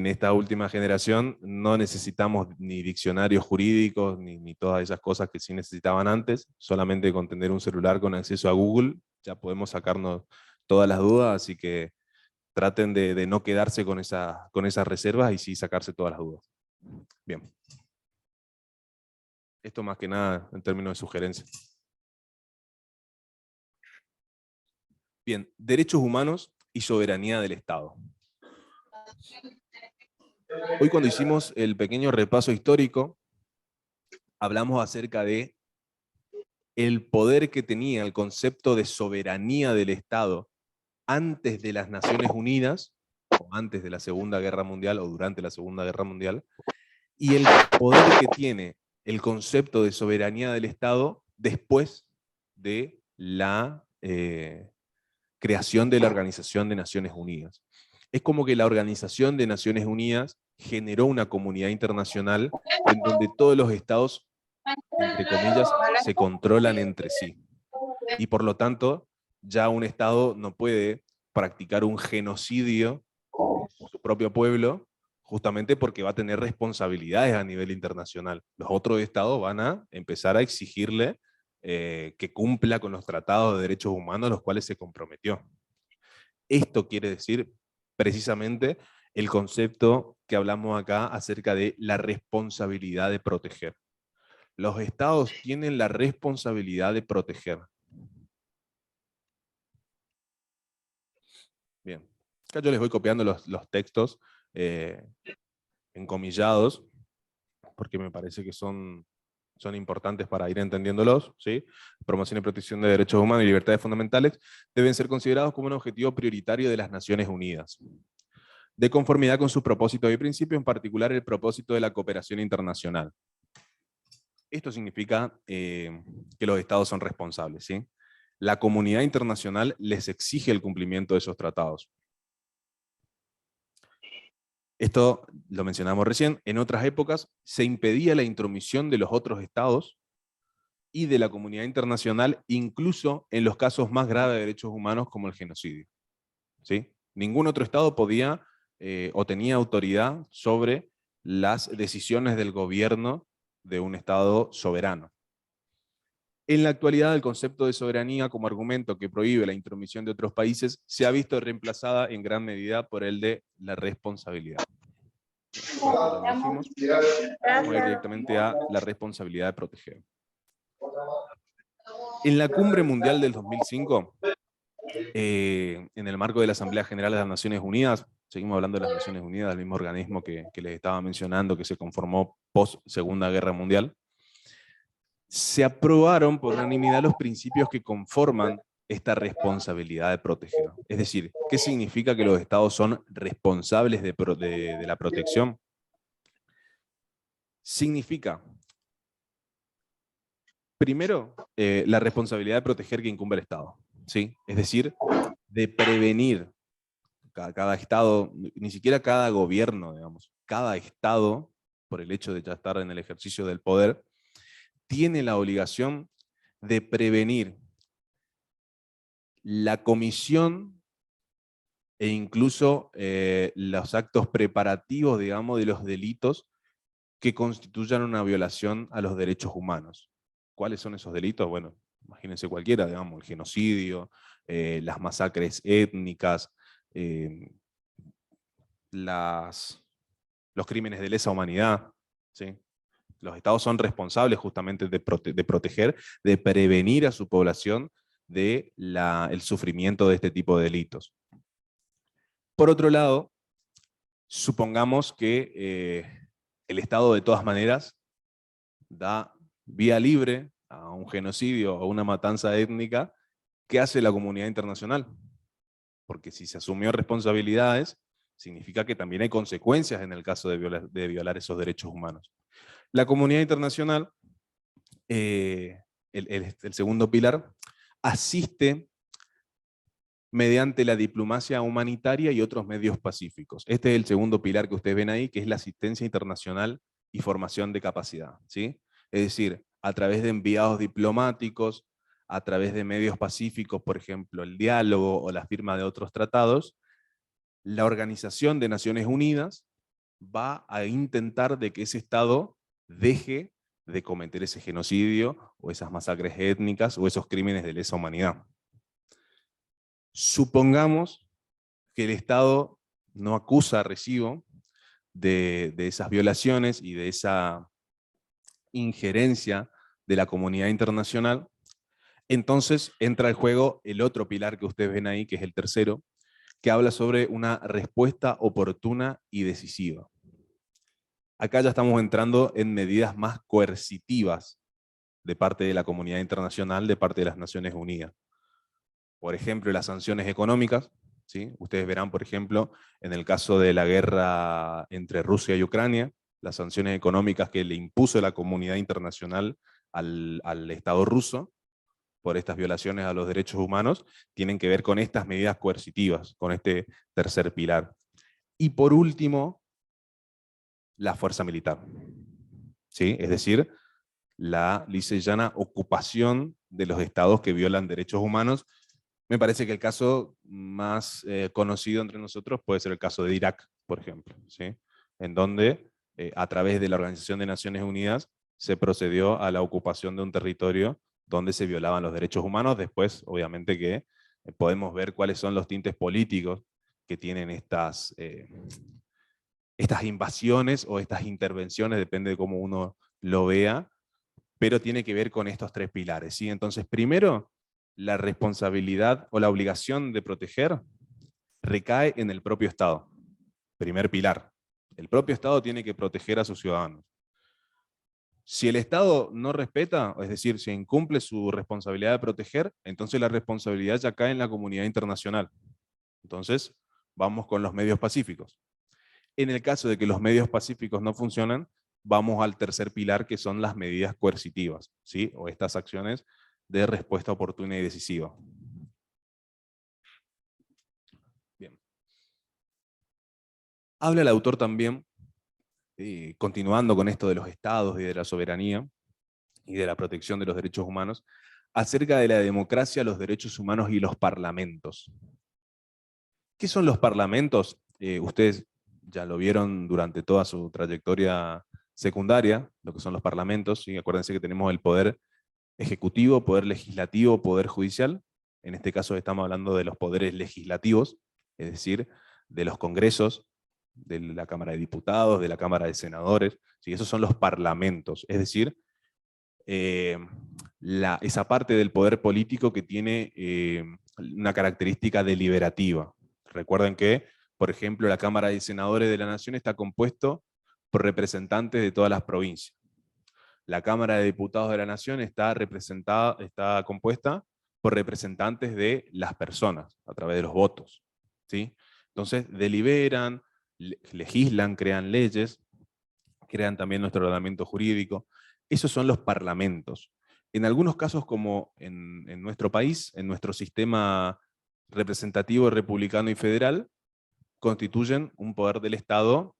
esta última generación, no necesitamos ni diccionarios jurídicos, ni todas esas cosas que sí necesitaban antes, solamente con tener un celular con acceso a Google, ya podemos sacarnos todas las dudas, así que traten de no quedarse con esas reservas y sí sacarse todas las dudas. Bien. Esto más que nada en términos de sugerencia. Bien, derechos humanos y soberanía del Estado. Hoy cuando hicimos el pequeño repaso histórico, hablamos acerca de el poder que tenía el concepto de soberanía del Estado antes de las Naciones Unidas, o antes de la Segunda Guerra Mundial, o durante la Segunda Guerra Mundial, y el poder que tiene el concepto de soberanía del Estado después de la creación de la Organización de Naciones Unidas. Es como que la Organización de Naciones Unidas generó una comunidad internacional en donde todos los estados, entre comillas, se controlan entre sí. y por lo tanto ya un Estado no puede practicar un genocidio en su propio pueblo, justamente porque va a tener responsabilidades a nivel internacional. Los otros Estados van a empezar a exigirle que cumpla con los tratados de derechos humanos a los cuales se comprometió. Esto quiere decir precisamente el concepto que hablamos acá acerca de la responsabilidad de proteger. Los Estados tienen la responsabilidad de proteger. Bien, acá yo les voy copiando los textos encomillados, porque me parece que son importantes para ir entendiéndolos, ¿sí? Promoción y protección de derechos humanos y libertades fundamentales deben ser considerados como un objetivo prioritario de las Naciones Unidas, de conformidad con sus propósitos y principios, en particular el propósito de la cooperación internacional. Esto significa que los Estados son responsables, ¿sí? La comunidad internacional les exige el cumplimiento de esos tratados. Esto lo mencionamos recién, en otras épocas se impedía la intromisión de los otros estados y de la comunidad internacional, incluso en los casos más graves de derechos humanos como el genocidio. ¿Sí? Ningún otro estado podía o tenía autoridad sobre las decisiones del gobierno de un estado soberano. En la actualidad, el concepto de soberanía como argumento que prohíbe la intromisión de otros países se ha visto reemplazada en gran medida por el de la responsabilidad. Vamos a ir directamente a la responsabilidad de proteger. En la Cumbre Mundial del 2005, en el marco de la Asamblea General de las Naciones Unidas, seguimos hablando de las Naciones Unidas, el mismo organismo que les estaba mencionando, que se conformó post Segunda Guerra Mundial, se aprobaron por unanimidad los principios que conforman esta responsabilidad de proteger. Es decir, ¿qué significa que los Estados son responsables de la protección? Significa, primero, la responsabilidad de proteger que incumbe al Estado, ¿sí? Es decir, de prevenir. Cada Estado, ni siquiera cada gobierno, digamos, cada Estado, por el hecho de ya estar en el ejercicio del poder, tiene la obligación de prevenir la comisión e incluso los actos preparativos, digamos, de los delitos que constituyan una violación a los derechos humanos. ¿Cuáles son esos delitos? Bueno, imagínense cualquiera, digamos, el genocidio, las masacres étnicas, los crímenes de lesa humanidad, ¿sí? Los Estados son responsables justamente de proteger, de prevenir a su población del sufrimiento de este tipo de delitos. Por otro lado, supongamos que el Estado de todas maneras da vía libre a un genocidio o una matanza étnica. ¿Qué hace la comunidad internacional? Porque si se asumió responsabilidades, significa que también hay consecuencias en el caso de violar esos derechos humanos. La comunidad internacional, el segundo pilar, asiste mediante la diplomacia humanitaria y otros medios pacíficos. Este es el segundo pilar que ustedes ven ahí, que es la asistencia internacional y formación de capacidad, ¿sí? Es decir, a través de enviados diplomáticos, a través de medios pacíficos, por ejemplo, el diálogo o la firma de otros tratados, la Organización de Naciones Unidas va a intentar de que ese Estado deje de cometer ese genocidio, o esas masacres étnicas, o esos crímenes de lesa humanidad. Supongamos que el Estado no acusa a recibo de esas violaciones y de esa injerencia de la comunidad internacional, entonces entra en juego el otro pilar que ustedes ven ahí, que es el tercero, que habla sobre una respuesta oportuna y decisiva. Acá ya estamos entrando en medidas más coercitivas de parte de la comunidad internacional, de parte de las Naciones Unidas. Por ejemplo, las sanciones económicas, ¿sí? Ustedes verán, por ejemplo, en el caso de la guerra entre Rusia y Ucrania, las sanciones económicas que le impuso la comunidad internacional al Estado ruso por estas violaciones a los derechos humanos, tienen que ver con estas medidas coercitivas, con este tercer pilar. Y por último, la fuerza militar. ¿Sí? Es decir, la lisa y llana ocupación de los estados que violan derechos humanos. Me parece que el caso más conocido entre nosotros puede ser el caso de Irak, por ejemplo, ¿sí? En donde a través de la Organización de Naciones Unidas se procedió a la ocupación de un territorio donde se violaban los derechos humanos. Después, obviamente que podemos ver cuáles son los tintes políticos que tienen estas invasiones o estas intervenciones, depende de cómo uno lo vea, pero tiene que ver con estos tres pilares, ¿sí? Entonces, primero, la responsabilidad o la obligación de proteger recae en el propio Estado. Primer pilar. El propio Estado tiene que proteger a sus ciudadanos. Si el Estado no respeta, es decir, si incumple su responsabilidad de proteger, entonces la responsabilidad ya cae en la comunidad internacional. Entonces, vamos con los medios pacíficos. En el caso de que los medios pacíficos no funcionan, vamos al tercer pilar, que son las medidas coercitivas, ¿sí? O estas acciones de respuesta oportuna y decisiva. Bien. Habla el autor también, continuando con esto de los estados y de la soberanía y de la protección de los derechos humanos, acerca de la democracia, los derechos humanos y los parlamentos. ¿Qué son los parlamentos? Ustedes ya lo vieron durante toda su trayectoria secundaria, lo que son los parlamentos, ¿sí? Acuérdense que tenemos el poder ejecutivo, poder legislativo, poder judicial. En este caso estamos hablando de los poderes legislativos, es decir, de los congresos, de la Cámara de Diputados, de la Cámara de Senadores, ¿sí? Esos son los parlamentos, es decir, esa parte del poder político que tiene una característica deliberativa. Recuerden que, por ejemplo, la Cámara de Senadores de la Nación está compuesto por representantes de todas las provincias. La Cámara de Diputados de la Nación está compuesta por representantes de las personas, a través de los votos, ¿sí? Entonces, deliberan, legislan, crean leyes, crean también nuestro ordenamiento jurídico. Esos son los parlamentos. En algunos casos, como en nuestro país, en nuestro sistema representativo, republicano y federal, constituyen un poder del Estado,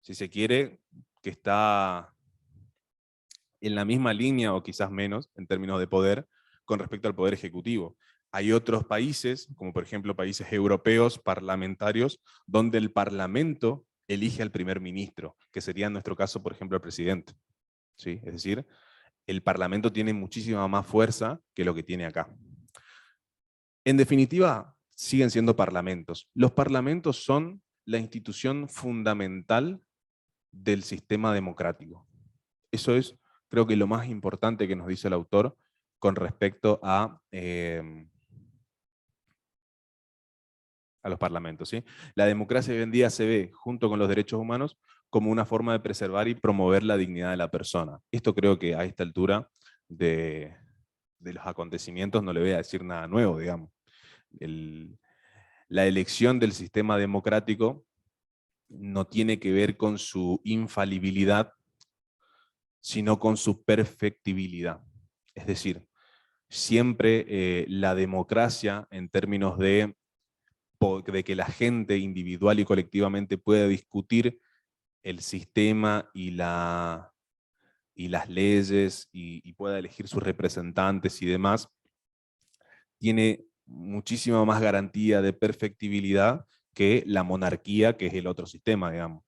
si se quiere, que está en la misma línea o quizás menos en términos de poder con respecto al poder ejecutivo. Hay otros países, como por ejemplo países europeos parlamentarios, donde el parlamento elige al primer ministro, que sería en nuestro caso, por ejemplo, el presidente, ¿sí? Es decir, el parlamento tiene muchísima más fuerza que lo que tiene acá. En definitiva, siguen siendo parlamentos. Los parlamentos son la institución fundamental del sistema democrático. Eso es, creo que lo más importante que nos dice el autor con respecto a los parlamentos, ¿sí? La democracia hoy en día se ve, junto con los derechos humanos, como una forma de preservar y promover la dignidad de la persona. Esto creo que a esta altura de los acontecimientos no le voy a decir nada nuevo, digamos. La elección del sistema democrático no tiene que ver con su infalibilidad, sino con su perfectibilidad. Es decir, siempre la democracia, en términos de que la gente individual y colectivamente pueda discutir el sistema y las leyes y pueda elegir sus representantes y demás, tiene muchísima más garantía de perfectibilidad que la monarquía, que es el otro sistema, digamos.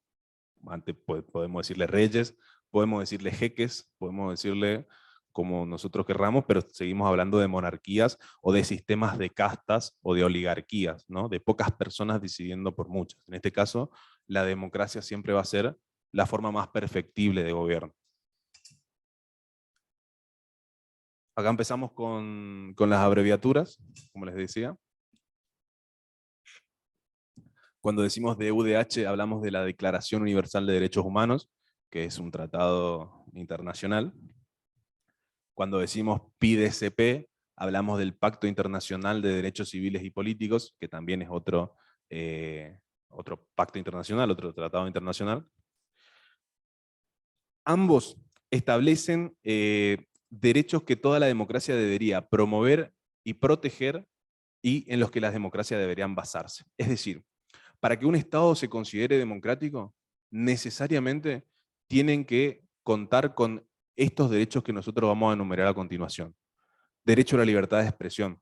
Antes podemos decirle reyes, podemos decirle jeques, podemos decirle como nosotros querramos, pero seguimos hablando de monarquías o de sistemas de castas o de oligarquías, ¿no? De pocas personas decidiendo por muchas. En este caso, la democracia siempre va a ser la forma más perfectible de gobierno. Acá empezamos con las abreviaturas, como les decía. Cuando decimos de UDH hablamos de la Declaración Universal de Derechos Humanos, que es un tratado internacional. Cuando decimos PIDCP, hablamos del Pacto Internacional de Derechos Civiles y Políticos, que también es otro pacto internacional, otro tratado internacional. Ambos establecen derechos que toda la democracia debería promover y proteger, y en los que las democracias deberían basarse. Es decir, para que un Estado se considere democrático, necesariamente tienen que contar con estos derechos que nosotros vamos a enumerar a continuación. Derecho a la libertad de expresión,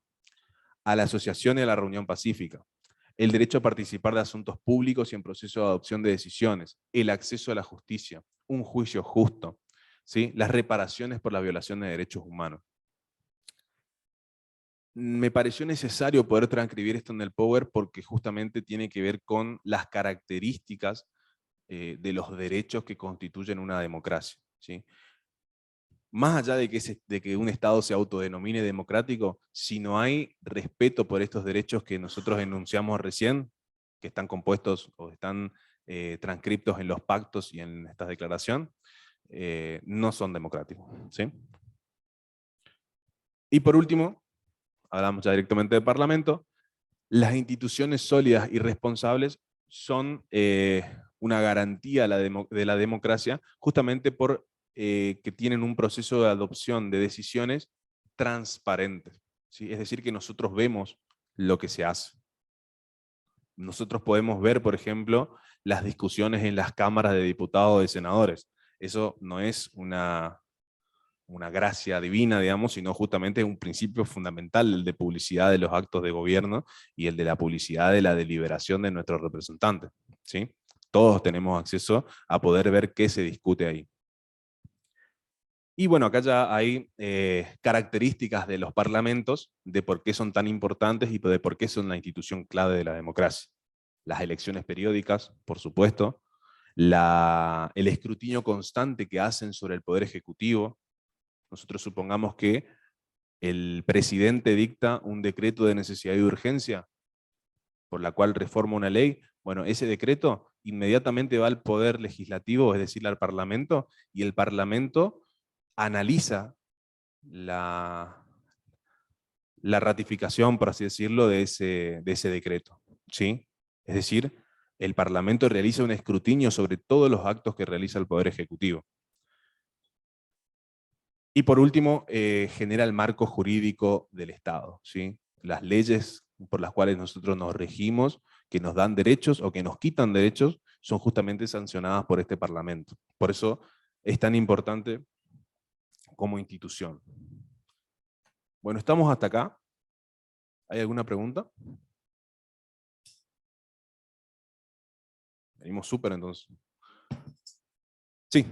a la asociación y a la reunión pacífica, el derecho a participar de asuntos públicos y en proceso de adopción de decisiones, el acceso a la justicia, un juicio justo, ¿sí? Las reparaciones por la violación de derechos humanos. Me pareció necesario poder transcribir esto en el Power porque justamente tiene que ver con las características de los derechos que constituyen una democracia, ¿sí? Más allá de que un Estado se autodenomine democrático, si no hay respeto por estos derechos que nosotros enunciamos recién, que están compuestos o están transcriptos en los pactos y en esta declaración, no son democráticos, ¿sí? Y por último, hablamos ya directamente del Parlamento, las instituciones sólidas y responsables son una garantía de la democracia, justamente por que tienen un proceso de adopción de decisiones transparentes, ¿sí? Es decir, que nosotros vemos lo que se hace. Nosotros podemos ver, por ejemplo, las discusiones en las cámaras de diputados o de senadores. Eso no es una gracia divina, digamos, sino justamente un principio fundamental, el de publicidad de los actos de gobierno y el de la publicidad de la deliberación de nuestros representantes, ¿sí? Todos tenemos acceso a poder ver qué se discute ahí. Y bueno, acá ya hay características de los parlamentos, de por qué son tan importantes y de por qué son la institución clave de la democracia. Las elecciones periódicas, por supuesto, el escrutinio constante que hacen sobre el Poder Ejecutivo. Nosotros supongamos que el presidente dicta un decreto de necesidad y urgencia, por la cual reforma una ley. Bueno, ese decreto inmediatamente va al Poder Legislativo, es decir, al Parlamento, y el Parlamento analiza la ratificación, por así decirlo, de ese decreto, ¿sí? Es decir, el Parlamento realiza un escrutinio sobre todos los actos que realiza el Poder Ejecutivo. Y por último, genera el marco jurídico del Estado, ¿sí? Las leyes por las cuales nosotros nos regimos, que nos dan derechos o que nos quitan derechos, son justamente sancionadas por este Parlamento. Por eso es tan importante como institución. Bueno, estamos hasta acá. ¿Hay alguna pregunta? Venimos súper entonces. Sí.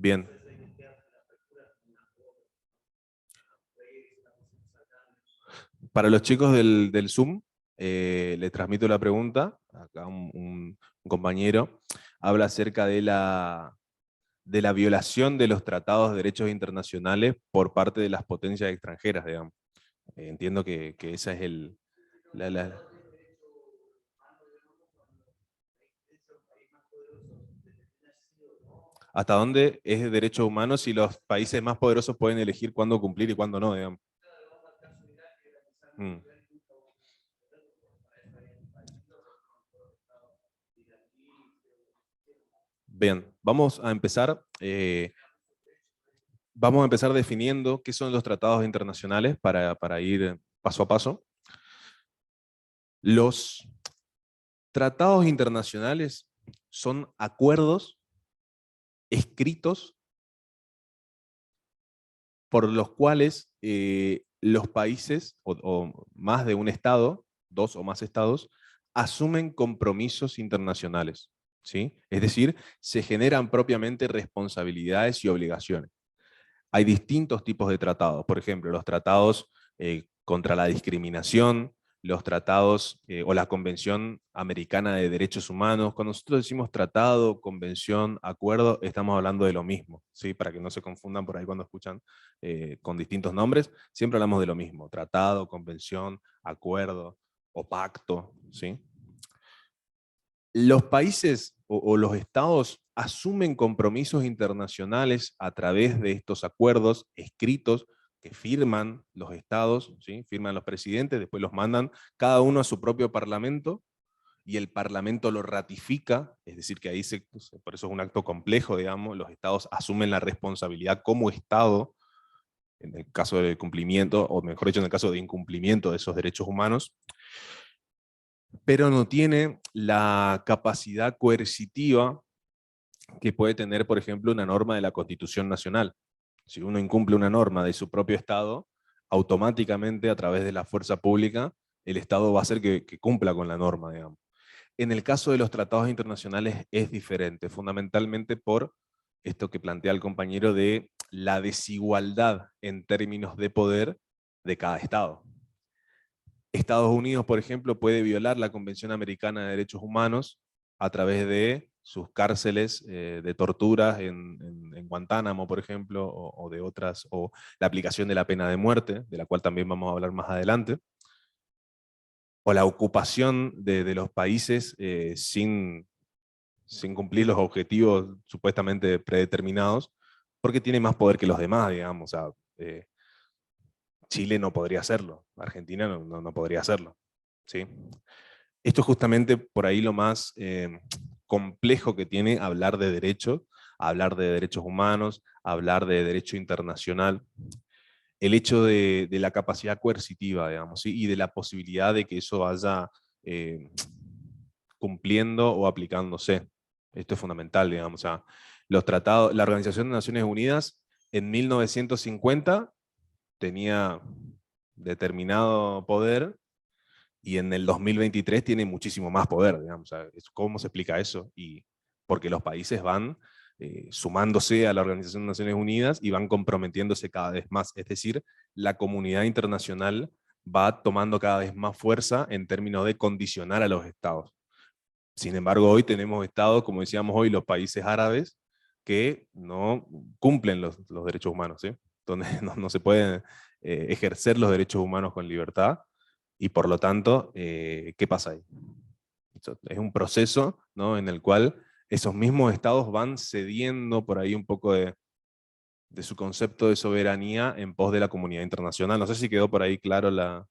Bien. Para los chicos del Zoom, les transmito la pregunta. Acá un compañero habla acerca de la violación de los tratados de derechos internacionales por parte de las potencias extranjeras, digamos. Entiendo que esa es la... ¿Hasta dónde es de derechos humanos si los países más poderosos pueden elegir cuándo cumplir y cuándo no, digamos? Bien, vamos a empezar definiendo qué son los tratados internacionales para ir paso a paso. Los tratados internacionales son acuerdos escritos por los cuales los países, o más de un estado, dos o más estados, asumen compromisos internacionales, ¿sí? Es decir, se generan propiamente responsabilidades y obligaciones. Hay distintos tipos de tratados, por ejemplo, los tratados contra la discriminación, los tratados o la Convención Americana de Derechos Humanos. Cuando nosotros decimos tratado, convención, acuerdo, estamos hablando de lo mismo, ¿sí? Para que no se confundan por ahí cuando escuchan con distintos nombres, siempre hablamos de lo mismo, tratado, convención, acuerdo o pacto, ¿sí? Los países o los estados asumen compromisos internacionales a través de estos acuerdos escritos que firman los estados, ¿sí? Firman los presidentes, después los mandan cada uno a su propio parlamento, y el parlamento lo ratifica, es decir, que ahí por eso es un acto complejo, digamos, los estados asumen la responsabilidad como estado, en el caso del cumplimiento, o mejor dicho, en el caso de incumplimiento de esos derechos humanos, pero no tiene la capacidad coercitiva que puede tener, por ejemplo, una norma de la Constitución Nacional. Si uno incumple una norma de su propio Estado, automáticamente a través de la fuerza pública, el Estado va a hacer que cumpla con la norma, digamos. En el caso de los tratados internacionales es diferente, fundamentalmente por esto que plantea el compañero de la desigualdad en términos de poder de cada Estado. Estados Unidos, por ejemplo, puede violar la Convención Americana de Derechos Humanos a través de sus cárceles de torturas en Guantánamo, por ejemplo, o de otras, o la aplicación de la pena de muerte, de la cual también vamos a hablar más adelante, o la ocupación de los países sin cumplir los objetivos supuestamente predeterminados, porque tiene más poder que los demás, digamos. O sea, Chile no podría hacerlo, Argentina no podría hacerlo, ¿sí? Esto es justamente por ahí lo más complejo que tiene hablar de derechos, hablar de derechos humanos, hablar de derecho internacional, el hecho de la capacidad coercitiva, digamos, ¿sí? Y de la posibilidad de que eso vaya cumpliendo o aplicándose. Esto es fundamental, digamos. O sea, los tratados, la Organización de Naciones Unidas en 1950 tenía determinado poder, y en el 2023 tiene muchísimo más poder, digamos. O sea, ¿cómo se explica eso? Y porque los países van sumándose a la Organización de Naciones Unidas y van comprometiéndose cada vez más. Es decir, la comunidad internacional va tomando cada vez más fuerza en términos de condicionar a los estados. Sin embargo, hoy tenemos estados, como decíamos hoy, los países árabes, que no cumplen los derechos humanos, ¿sí? Donde no se pueden ejercer los derechos humanos con libertad, y por lo tanto, ¿qué pasa ahí? Es un proceso, ¿no?, en el cual esos mismos estados van cediendo por ahí un poco de su concepto de soberanía en pos de la comunidad internacional. No sé si quedó por ahí claro la...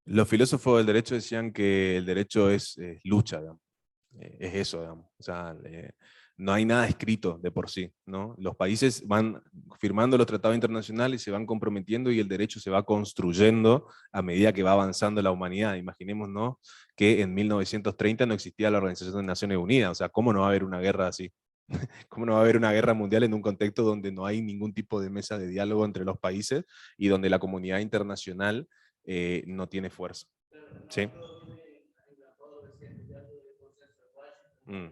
Los filósofos del derecho decían que el derecho es lucha, digamos. Es eso, digamos. O sea, no hay nada escrito de por sí, ¿no? Los países van firmando los tratados internacionales y se van comprometiendo, y el derecho se va construyendo a medida que va avanzando la humanidad. Imaginémonos que en 1930 no existía la Organización de Naciones Unidas. O sea, ¿cómo no va a haber una guerra así? ¿Cómo no va a haber una guerra mundial en un contexto donde no hay ningún tipo de mesa de diálogo entre los países y donde la comunidad internacional no tiene fuerza? ¿Sí? Mm.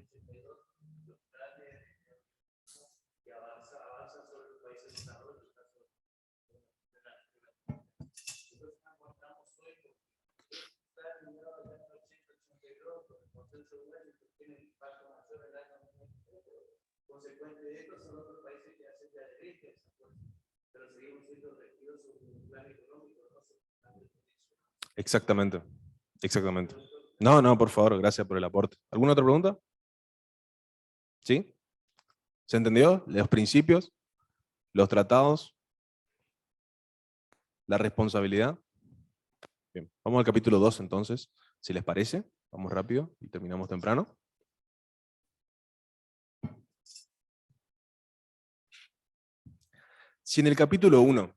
Exactamente, exactamente. No, por favor, gracias por el aporte. ¿Alguna otra pregunta? ¿Sí? ¿Se entendió? Los principios, los tratados. la responsabilidad. Bien, vamos al capítulo 2 entonces, si les parece. Vamos rápido y terminamos temprano. Si en el capítulo 1,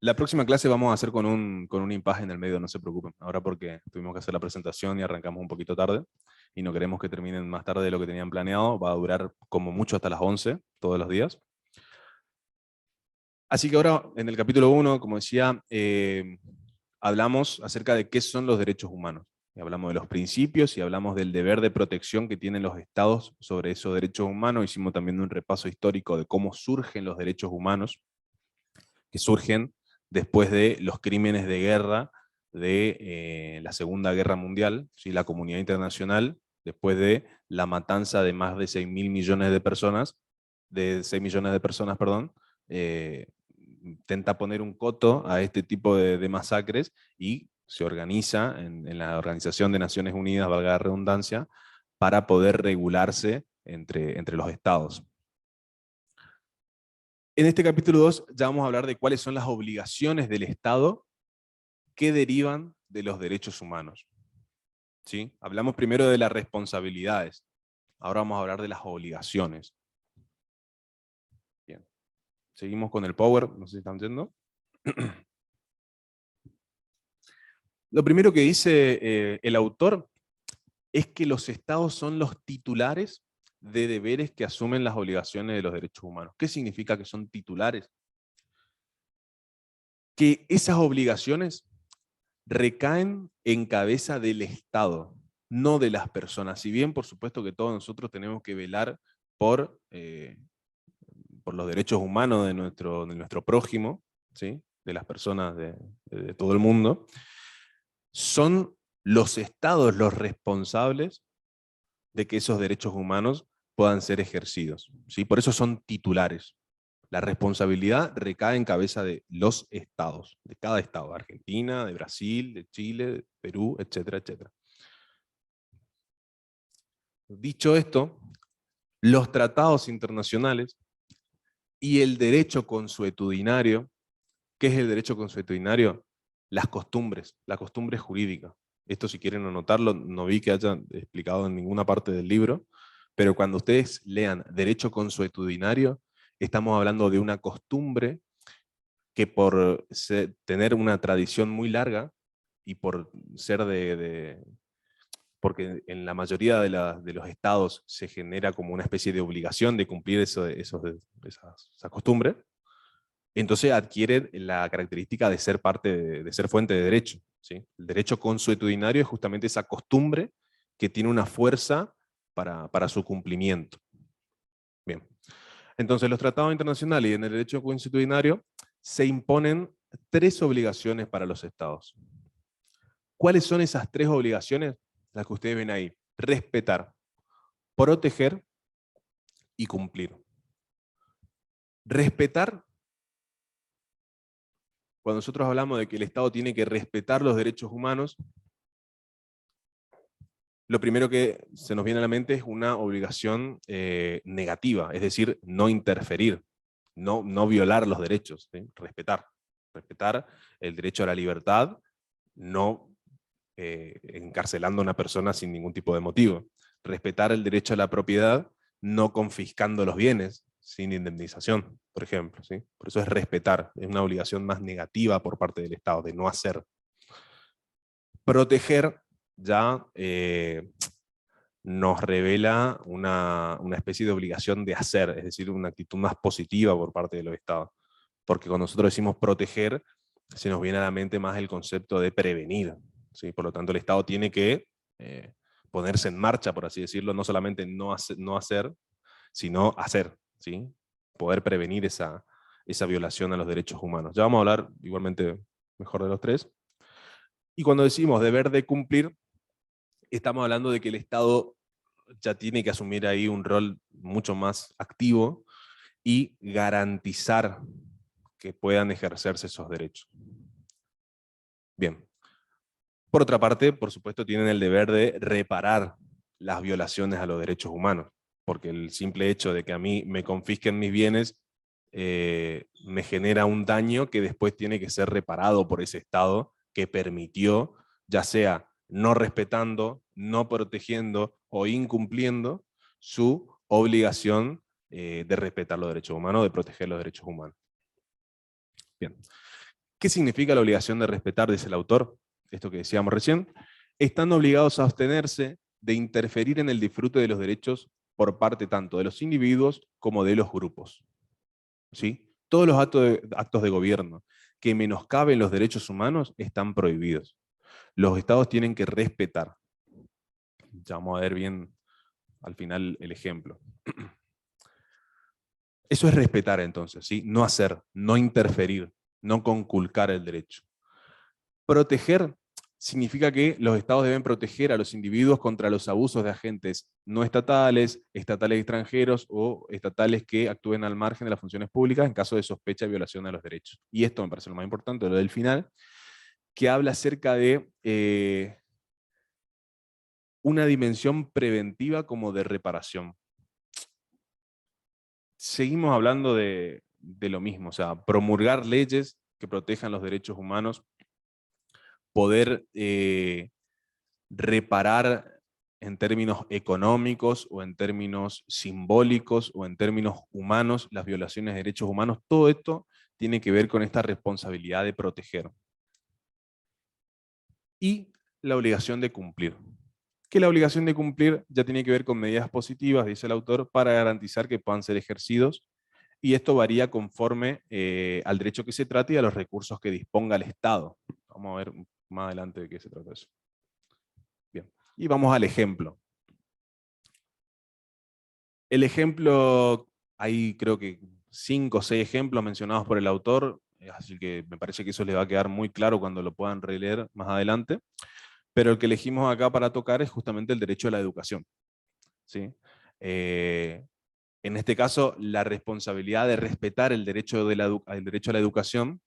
la próxima clase vamos a hacer con un impasse en el medio, no se preocupen. Ahora porque tuvimos que hacer la presentación y arrancamos un poquito tarde, y no queremos que terminen más tarde de lo que tenían planeado. Va a durar como mucho hasta las 11, todos los días. Así que ahora, en el capítulo 1, como decía, hablamos acerca de qué son los derechos humanos. Y hablamos de los principios y hablamos del deber de protección que tienen los estados sobre esos derechos humanos. Hicimos también un repaso histórico de cómo surgen los derechos humanos, que surgen después de los crímenes de guerra de la Segunda Guerra Mundial, ¿sí? La comunidad internacional, después de la matanza de más de 6 millones de personas, intenta poner un coto a este tipo de masacres y se organiza en la Organización de Naciones Unidas, valga la redundancia, para poder regularse entre los estados. En este capítulo 2 ya vamos a hablar de cuáles son las obligaciones del Estado que derivan de los derechos humanos. ¿Sí? Hablamos primero de las responsabilidades, ahora vamos a hablar de las obligaciones. Bien. Seguimos con el Power, no sé si están viendo. Lo primero que dice el autor es que los estados son los titulares de deberes que asumen las obligaciones de los derechos humanos. ¿Qué significa que son titulares? Que esas obligaciones recaen en cabeza del Estado, no de las personas. Si bien, por supuesto, que todos nosotros tenemos que velar por los derechos humanos de nuestro prójimo, ¿sí? De las personas de todo el mundo, son los estados los responsables de que esos derechos humanos puedan ser ejercidos, ¿sí? Por eso son titulares. La responsabilidad recae en cabeza de los estados, de cada estado, de Argentina, de Brasil, de Chile, de Perú, etcétera, etcétera. Dicho esto, los tratados internacionales y el derecho consuetudinario. ¿Qué es el derecho consuetudinario? Las costumbres, la costumbre jurídica. Esto, si quieren anotarlo, no vi que haya explicado en ninguna parte del libro, pero cuando ustedes lean derecho consuetudinario, estamos hablando de una costumbre que por tener una tradición muy larga y por ser porque en la mayoría de los estados se genera como una especie de obligación de cumplir esa costumbre, entonces adquiere la característica de ser de ser fuente de derecho, ¿sí? El derecho consuetudinario es justamente esa costumbre que tiene una fuerza para su cumplimiento. Bien. Entonces, los tratados internacionales y en el derecho consuetudinario se imponen 3 obligaciones para los estados. ¿Cuáles son esas 3 obligaciones? Las que ustedes ven ahí. Respetar, proteger y cumplir. Respetar, cuando nosotros hablamos de que el Estado tiene que respetar los derechos humanos, lo primero que se nos viene a la mente es una obligación negativa, es decir, no interferir, no violar los derechos, ¿sí? Respetar el derecho a la libertad, no encarcelando a una persona sin ningún tipo de motivo. Respetar el derecho a la propiedad, no confiscando los bienes sin indemnización, por ejemplo, ¿sí? Por eso es respetar, es una obligación más negativa por parte del Estado, de no hacer. Proteger ya nos revela una especie de obligación de hacer, es decir, una actitud más positiva por parte de los estados. Porque cuando nosotros decimos proteger, se nos viene a la mente más el concepto de prevenir, ¿sí? Por lo tanto, el Estado tiene que ponerse en marcha, por así decirlo, no solamente no hacer, sino hacer, ¿sí? Poder prevenir esa violación a los derechos humanos. Ya vamos a hablar igualmente mejor de los 3. Y cuando decimos deber de cumplir, estamos hablando de que el Estado ya tiene que asumir ahí un rol mucho más activo y garantizar que puedan ejercerse esos derechos. Bien. Por otra parte, por supuesto, tienen el deber de reparar las violaciones a los derechos humanos, porque el simple hecho de que a mí me confisquen mis bienes me genera un daño que después tiene que ser reparado por ese Estado que permitió, ya sea no respetando, no protegiendo o incumpliendo su obligación de respetar los derechos humanos, de proteger los derechos humanos. Bien. ¿Qué significa la obligación de respetar, dice el autor? Esto que decíamos recién. Están obligados a abstenerse de interferir en el disfrute de los derechos por parte tanto de los individuos como de los grupos. ¿Sí? Todos los actos de gobierno que menoscaben los derechos humanos están prohibidos. Los estados tienen que respetar. Ya vamos a ver bien al final el ejemplo. Eso es respetar entonces, ¿sí? No hacer, no interferir, no conculcar el derecho. Proteger significa que los estados deben proteger a los individuos contra los abusos de agentes no estatales, estatales extranjeros o estatales que actúen al margen de las funciones públicas en caso de sospecha de violación de los derechos. Y esto me parece lo más importante, lo del final, que habla acerca de una dimensión preventiva como de reparación. Seguimos hablando de lo mismo, o sea, promulgar leyes que protejan los derechos humanos, poder reparar en términos económicos o en términos simbólicos o en términos humanos las violaciones de derechos humanos, todo esto tiene que ver con esta responsabilidad de proteger. Y la obligación de cumplir. Que la obligación de cumplir ya tiene que ver con medidas positivas, dice el autor, para garantizar que puedan ser ejercidos, y esto varía conforme al derecho que se trate y a los recursos que disponga el Estado. Vamos a ver más adelante de qué se trata eso. Bien, y vamos al ejemplo. El ejemplo, hay creo que 5 o 6 ejemplos mencionados por el autor, así que me parece que eso les va a quedar muy claro cuando lo puedan releer más adelante, pero el que elegimos acá para tocar es justamente el derecho a la educación. ¿Sí? En este caso, la responsabilidad de respetar el derecho a la educación,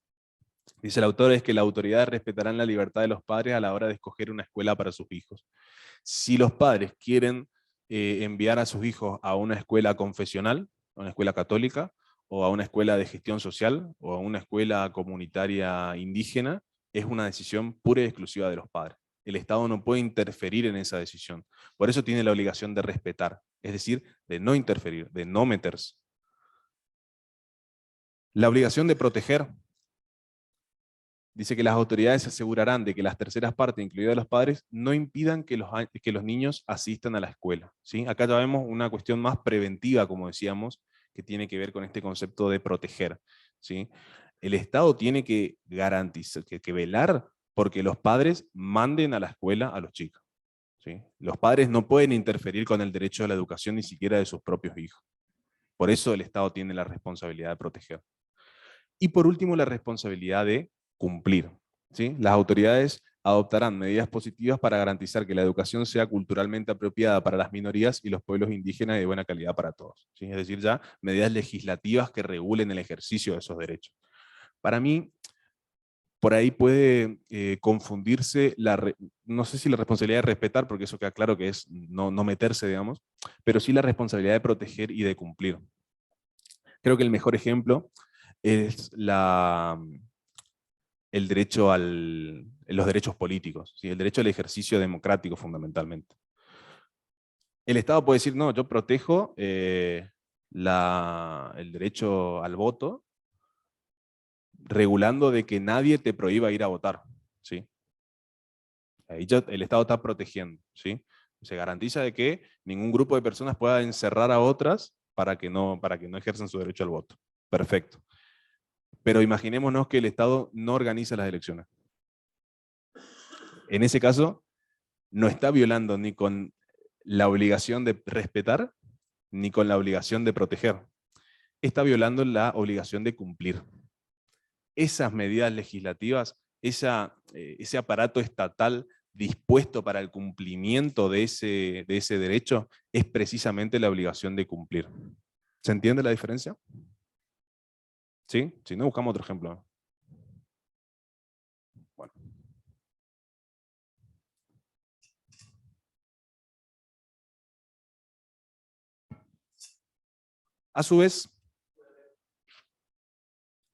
dice el autor, es que las autoridades respetarán la libertad de los padres a la hora de escoger una escuela para sus hijos. Si los padres quieren enviar a sus hijos a una escuela confesional, a una escuela católica, o a una escuela de gestión social, o a una escuela comunitaria indígena, es una decisión pura y exclusiva de los padres. El Estado no puede interferir en esa decisión. Por eso tiene la obligación de respetar, es decir, de no interferir, de no meterse. La obligación de proteger. Dice que las autoridades se asegurarán de que las terceras partes, incluidas los padres, no impidan que los niños asistan a la escuela. ¿Sí? Acá ya vemos una cuestión más preventiva, como decíamos, que tiene que ver con este concepto de proteger. ¿Sí? El Estado tiene que garantizar, que velar porque los padres manden a la escuela a los chicos. ¿Sí? Los padres no pueden interferir con el derecho a la educación ni siquiera de sus propios hijos. Por eso el Estado tiene la responsabilidad de proteger. Y por último, la responsabilidad de cumplir. ¿Sí? Las autoridades adoptarán medidas positivas para garantizar que la educación sea culturalmente apropiada para las minorías y los pueblos indígenas y de buena calidad para todos. ¿Sí? Es decir, ya medidas legislativas que regulen el ejercicio de esos derechos. Para mí, por ahí puede confundirse, no sé si la responsabilidad de respetar, porque eso queda claro que es no meterse, digamos, pero sí la responsabilidad de proteger y de cumplir. Creo que el mejor ejemplo es el derecho los derechos políticos, ¿sí? El derecho al ejercicio democrático fundamentalmente. El Estado puede decir, no, yo protejo el derecho al voto, regulando de que nadie te prohíba ir a votar. ¿Sí? Ahí ya el Estado está protegiendo. ¿Sí? Se garantiza de que ningún grupo de personas pueda encerrar a otras para que no ejerzan su derecho al voto. Perfecto. Pero imaginémonos que el Estado no organiza las elecciones. En ese caso, no está violando ni con la obligación de respetar, ni con la obligación de proteger. Está violando la obligación de cumplir. Esas medidas legislativas, ese aparato estatal dispuesto para el cumplimiento de ese derecho, es precisamente la obligación de cumplir. ¿Se entiende la diferencia? ¿Sí? Si no, buscamos otro ejemplo. Bueno. A su vez,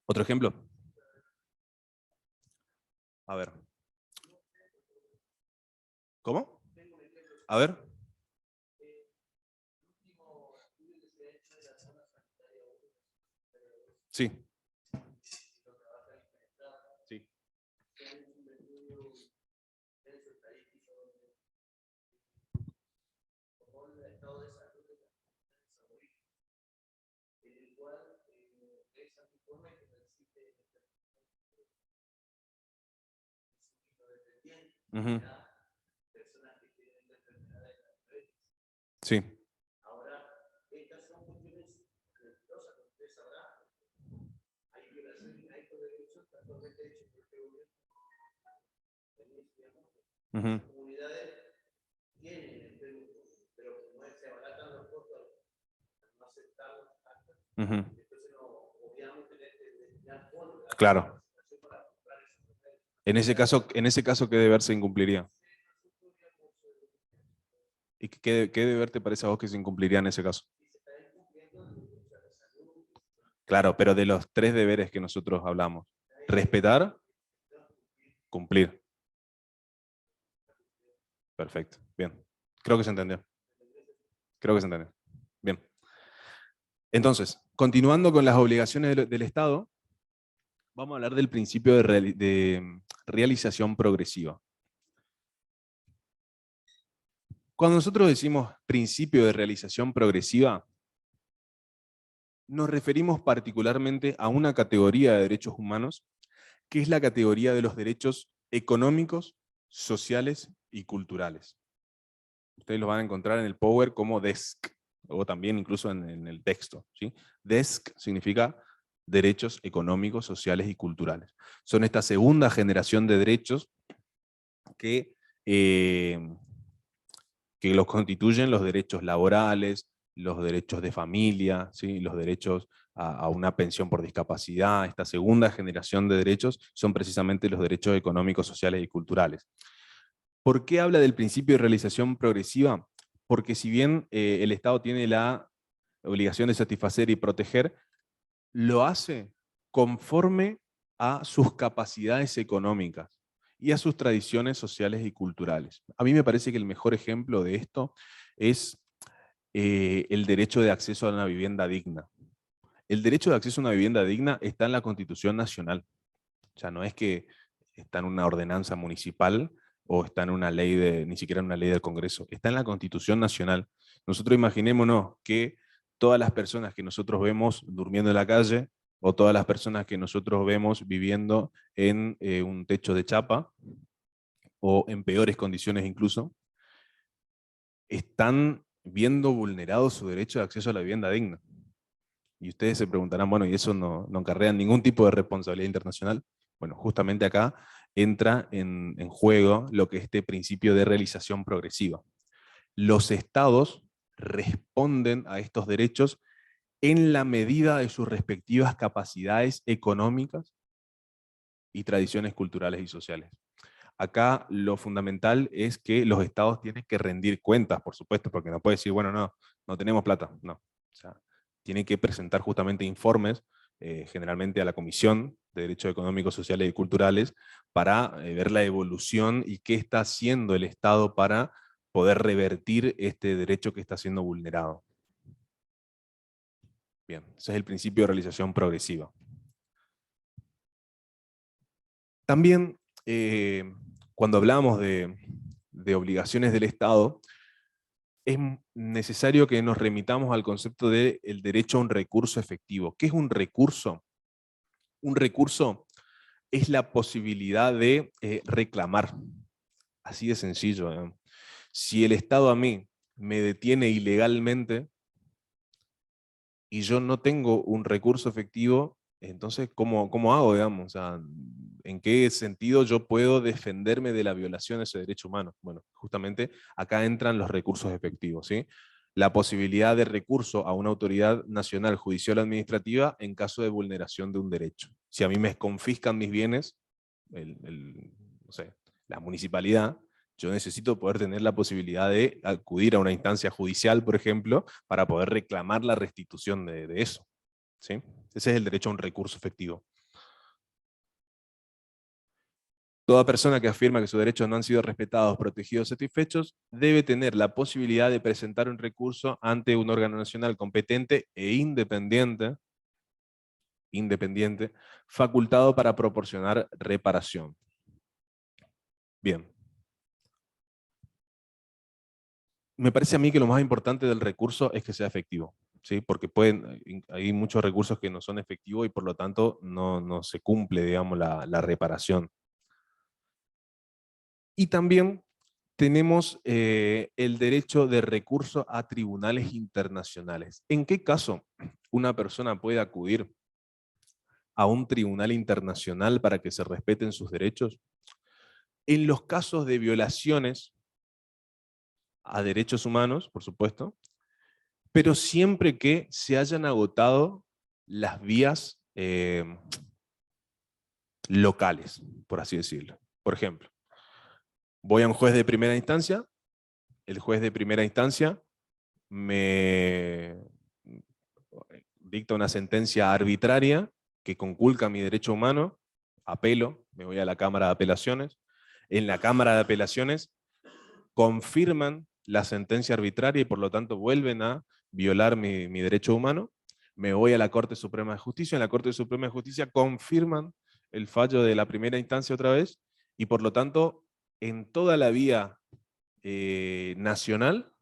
¿Otro ejemplo? A ver. ¿Cómo? A ver. Sí. Sí. Ujú. Sí. Ujú. Ujú. Claro. En ese caso, ¿qué deber se incumpliría? ¿Y qué deber te parece a vos que se incumpliría en ese caso? Claro, pero de los 3 deberes que nosotros hablamos. Respetar, cumplir. Perfecto. Bien. Creo que se entendió. Creo que se entendió. Bien. Entonces, continuando con las obligaciones del Estado, vamos a hablar del principio de realización progresiva. Cuando nosotros decimos principio de realización progresiva, nos referimos particularmente a una categoría de derechos humanos, que es la categoría de los derechos económicos, sociales y culturales. Ustedes los van a encontrar en el Power como DESC, o también incluso en el texto, ¿sí? DESC significa derechos económicos, sociales y culturales. Son esta segunda generación de derechos que los constituyen los derechos laborales, los derechos de familia, ¿sí? Los derechos a una pensión por discapacidad. Esta segunda generación de derechos son precisamente los derechos económicos, sociales y culturales. ¿Por qué habla del principio de realización progresiva? Porque si bien el Estado tiene la obligación de satisfacer y proteger, lo hace conforme a sus capacidades económicas y a sus tradiciones sociales y culturales. A mí me parece que el mejor ejemplo de esto es el derecho de acceso a una vivienda digna. El derecho de acceso a una vivienda digna está en la Constitución Nacional. O sea, no es que está en una ordenanza municipal o está en una ley ni siquiera en una ley del Congreso. Está en la Constitución Nacional. Nosotros imaginémonos que todas las personas que nosotros vemos durmiendo en la calle, o todas las personas que nosotros vemos viviendo en un techo de chapa, o en peores condiciones incluso, están viendo vulnerado su derecho de acceso a la vivienda digna. Y ustedes se preguntarán, bueno, ¿y eso no acarrea ningún tipo de responsabilidad internacional? Bueno, justamente acá entra en juego lo que es este principio de realización progresiva. Los estados responden a estos derechos en la medida de sus respectivas capacidades económicas y tradiciones culturales y sociales. Acá lo fundamental es que los estados tienen que rendir cuentas, por supuesto, porque no puede decir, bueno, no tenemos plata. No. O sea, tienen que presentar justamente informes, generalmente a la Comisión de Derechos Económicos, Sociales y Culturales, para ver la evolución y qué está haciendo el Estado para poder revertir este derecho que está siendo vulnerado. Bien, ese es el principio de realización progresiva. También, cuando hablamos de obligaciones del Estado, es necesario que nos remitamos al concepto del derecho a un recurso efectivo. ¿Qué es un recurso? Un recurso es la posibilidad de reclamar. Así de sencillo, ¿eh? Si el Estado a mí me detiene ilegalmente y yo no tengo un recurso efectivo, entonces, ¿cómo hago, digamos? O sea, ¿en qué sentido yo puedo defenderme de la violación de ese derecho humano? Bueno, justamente acá entran los recursos efectivos, ¿sí? La posibilidad de recurso a una autoridad nacional, judicial o administrativa en caso de vulneración de un derecho. Si a mí me confiscan mis bienes, no sé, la municipalidad, yo necesito poder tener la posibilidad de acudir a una instancia judicial, por ejemplo, para poder reclamar la restitución de eso, ¿sí? Ese es el derecho a un recurso efectivo. Toda persona que afirma que sus derechos no han sido respetados, protegidos o satisfechos debe tener la posibilidad de presentar un recurso ante un órgano nacional competente e independiente, facultado para proporcionar reparación. Bien. Me parece a mí que lo más importante del recurso es que sea efectivo, ¿sí? Porque hay muchos recursos que no son efectivos y por lo tanto no se cumple, digamos, la reparación. Y también tenemos el derecho de recurso a tribunales internacionales. ¿En qué caso una persona puede acudir a un tribunal internacional para que se respeten sus derechos? En los casos de violaciones a derechos humanos, por supuesto, pero siempre que se hayan agotado las vías locales, por así decirlo. Por ejemplo, voy a un juez de primera instancia, el juez de primera instancia me dicta una sentencia arbitraria que conculca mi derecho humano, apelo, me voy a la Cámara de Apelaciones, en la Cámara de Apelaciones confirman la sentencia arbitraria y por lo tanto vuelven a violar mi derecho humano, me voy a la Corte Suprema de Justicia, en la Corte Suprema de Justicia confirman el fallo de la primera instancia otra vez, y por lo tanto, en toda la vía nacional,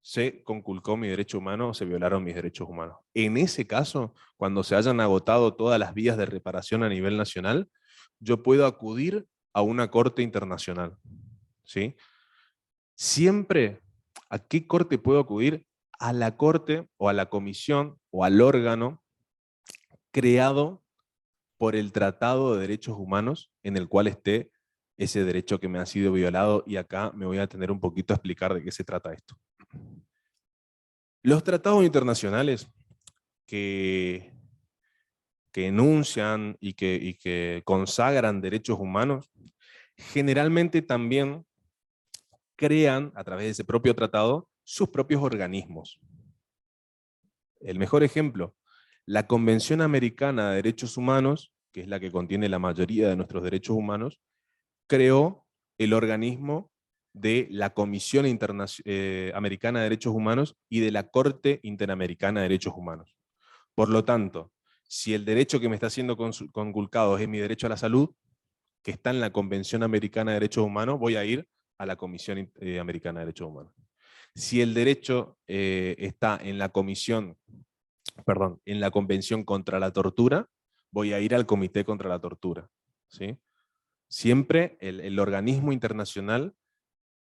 se conculcó mi derecho humano o se violaron mis derechos humanos. En ese caso, cuando se hayan agotado todas las vías de reparación a nivel nacional, yo puedo acudir a una corte internacional, ¿sí? Siempre, ¿a qué corte puedo acudir? A la corte o a la comisión o al órgano creado por el Tratado de Derechos Humanos en el cual esté ese derecho que me ha sido violado, y acá me voy a tener un poquito a explicar de qué se trata esto. Los tratados internacionales que enuncian y que consagran derechos humanos, generalmente también crean, a través de ese propio tratado, sus propios organismos. El mejor ejemplo, la Convención Americana de Derechos Humanos, que es la que contiene la mayoría de nuestros derechos humanos, creó el organismo de la Comisión Americana de Derechos Humanos y de la Corte Interamericana de Derechos Humanos. Por lo tanto, si el derecho que me está siendo conculcado es mi derecho a la salud, que está en la Convención Americana de Derechos Humanos, voy a ir a la Comisión Americana de Derechos Humanos. Si el derecho está en la en la Convención contra la Tortura, voy a ir al Comité contra la Tortura, ¿sí? Siempre el organismo internacional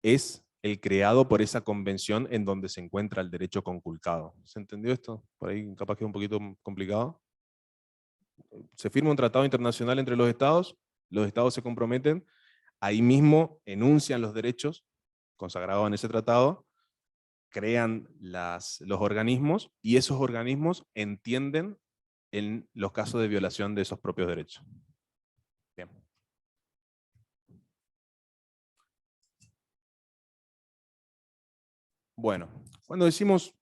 es el creado por esa convención en donde se encuentra el derecho conculcado. ¿Se entendió esto? Por ahí capaz que es un poquito complicado. Se firma un tratado internacional entre los estados se comprometen, ahí mismo enuncian los derechos consagrados en ese tratado, crean los organismos, y esos organismos entienden en los casos de violación de esos propios derechos. Bien. Bueno, cuando decimos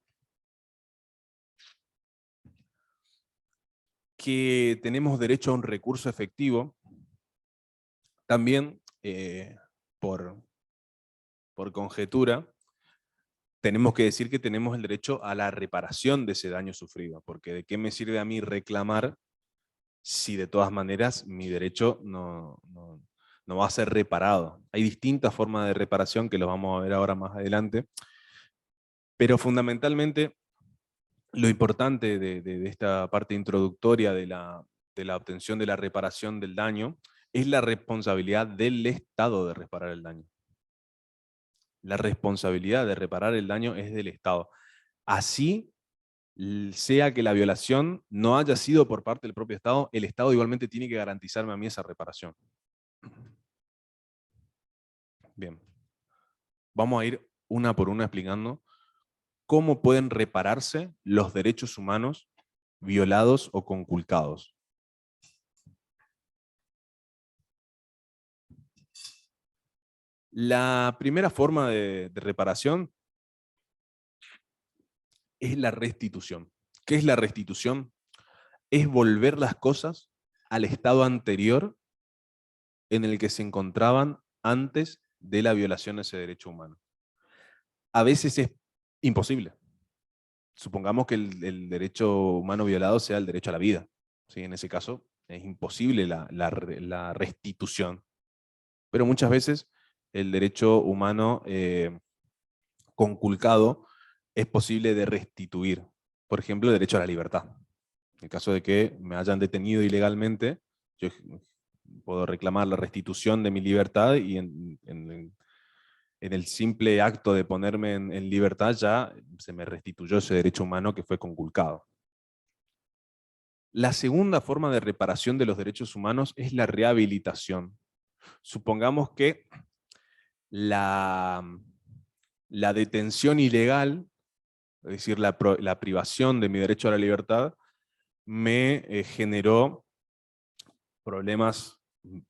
que tenemos derecho a un recurso efectivo, también por conjetura, tenemos que decir que tenemos el derecho a la reparación de ese daño sufrido, porque ¿de qué me sirve a mí reclamar si de todas maneras mi derecho no va a ser reparado? Hay distintas formas de reparación que los vamos a ver ahora más adelante, pero fundamentalmente lo importante de esta parte introductoria de la obtención de la reparación del daño es la responsabilidad del Estado de reparar el daño. La responsabilidad de reparar el daño es del Estado. Así sea que la violación no haya sido por parte del propio Estado, el Estado igualmente tiene que garantizarme a mí esa reparación. Bien. Vamos a ir una por una explicando cómo pueden repararse los derechos humanos violados o conculcados. La primera forma de reparación es la restitución. ¿Qué es la restitución? Es volver las cosas al estado anterior en el que se encontraban antes de la violación de ese derecho humano. A veces es imposible. Supongamos que el derecho humano violado sea el derecho a la vida. ¿Sí? En ese caso es imposible la restitución. Pero muchas veces el derecho humano conculcado es posible de restituir. Por ejemplo, el derecho a la libertad. En el caso de que me hayan detenido ilegalmente, yo puedo reclamar la restitución de mi libertad y en el simple acto de ponerme en libertad ya se me restituyó ese derecho humano que fue conculcado. La segunda forma de reparación de los derechos humanos es la rehabilitación. Supongamos que la detención ilegal, es decir, la privación de mi derecho a la libertad, me generó problemas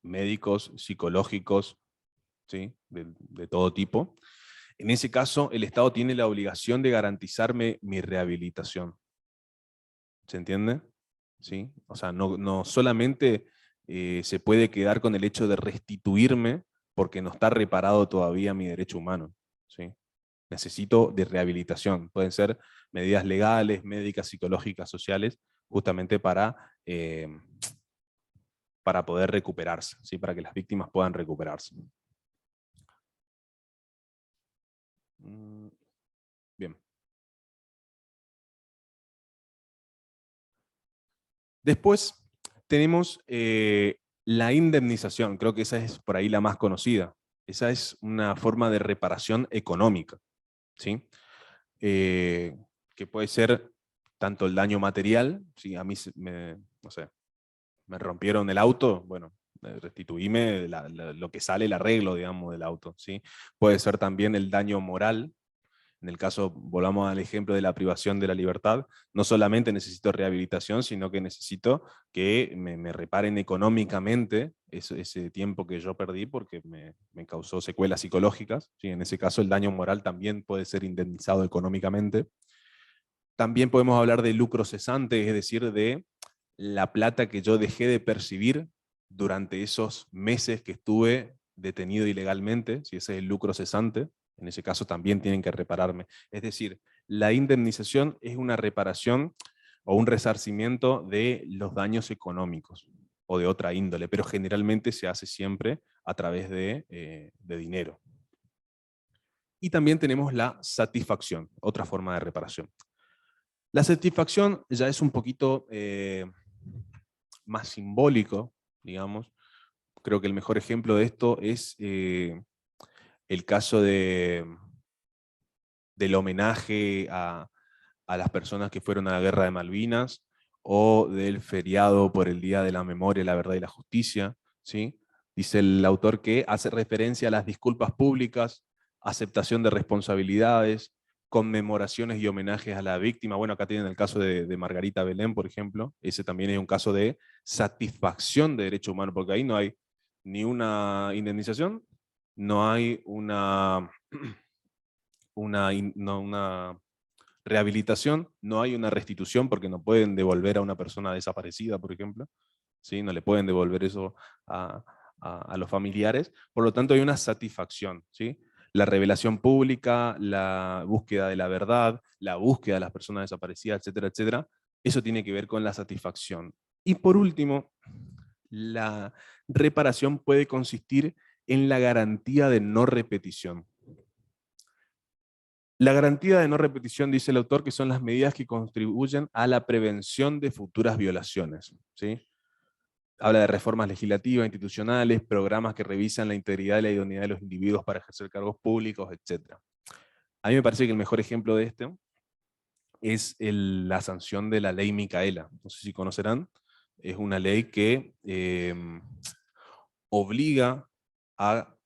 médicos, psicológicos, ¿sí? de todo tipo. En ese caso, el Estado tiene la obligación de garantizarme mi rehabilitación. ¿Se entiende? ¿Sí? O sea, no solamente se puede quedar con el hecho de restituirme porque no está reparado todavía mi derecho humano. ¿Sí? Necesito de rehabilitación. Pueden ser medidas legales, médicas, psicológicas, sociales, justamente para poder recuperarse, ¿sí? Para que las víctimas puedan recuperarse. Bien. Después tenemos la indemnización, creo que esa es por ahí la más conocida. Esa es una forma de reparación económica, ¿sí? Que puede ser tanto el daño material, ¿sí? A mí no sé, me rompieron el auto, bueno, restituíme lo que sale el arreglo, digamos, del auto, ¿sí? Puede ser también el daño moral. En el caso, volvamos al ejemplo de la privación de la libertad, no solamente necesito rehabilitación, sino que necesito que me reparen económicamente ese tiempo que yo perdí porque me causó secuelas psicológicas. ¿Sí? En ese caso, el daño moral también puede ser indemnizado económicamente. También podemos hablar de lucro cesante, es decir, de la plata que yo dejé de percibir durante esos meses que estuve detenido ilegalmente, si ese es el lucro cesante. En ese caso también tienen que repararme. Es decir, la indemnización es una reparación o un resarcimiento de los daños económicos o de otra índole, pero generalmente se hace siempre a través de dinero. Y también tenemos la satisfacción, otra forma de reparación. La satisfacción ya es un poquito más simbólico, digamos. Creo que el mejor ejemplo de esto es el caso del homenaje a las personas que fueron a la Guerra de Malvinas, o del feriado por el Día de la Memoria, la Verdad y la Justicia. ¿Sí? Dice el autor que hace referencia a las disculpas públicas, aceptación de responsabilidades, conmemoraciones y homenajes a la víctima. Bueno, acá tienen el caso de Margarita Belén, por ejemplo. Ese también es un caso de satisfacción de derecho humano, porque ahí no hay ni una indemnización, no hay una rehabilitación, no hay una restitución porque no pueden devolver a una persona desaparecida, por ejemplo. ¿Sí? No le pueden devolver eso a los familiares. Por lo tanto, hay una satisfacción. ¿Sí? La revelación pública, la búsqueda de la verdad, la búsqueda de las personas desaparecidas, etcétera, etcétera. Eso tiene que ver con la satisfacción. Y por último, la reparación puede consistir en la garantía de no repetición. La garantía de no repetición, dice el autor, que son las medidas que contribuyen a la prevención de futuras violaciones. ¿Sí? Habla de reformas legislativas, institucionales, programas que revisan la integridad y la idoneidad de los individuos para ejercer cargos públicos, etc. A mí me parece que el mejor ejemplo de esto es la sanción de la ley Micaela. No sé si conocerán. Es una ley que obliga a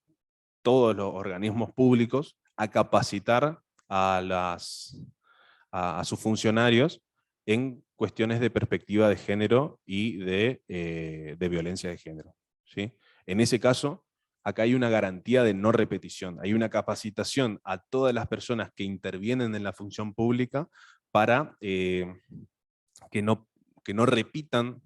todos los organismos públicos a capacitar a sus funcionarios en cuestiones de perspectiva de género y de violencia de género. ¿Sí? En ese caso, acá hay una garantía de no repetición, hay una capacitación a todas las personas que intervienen en la función pública para que no repitan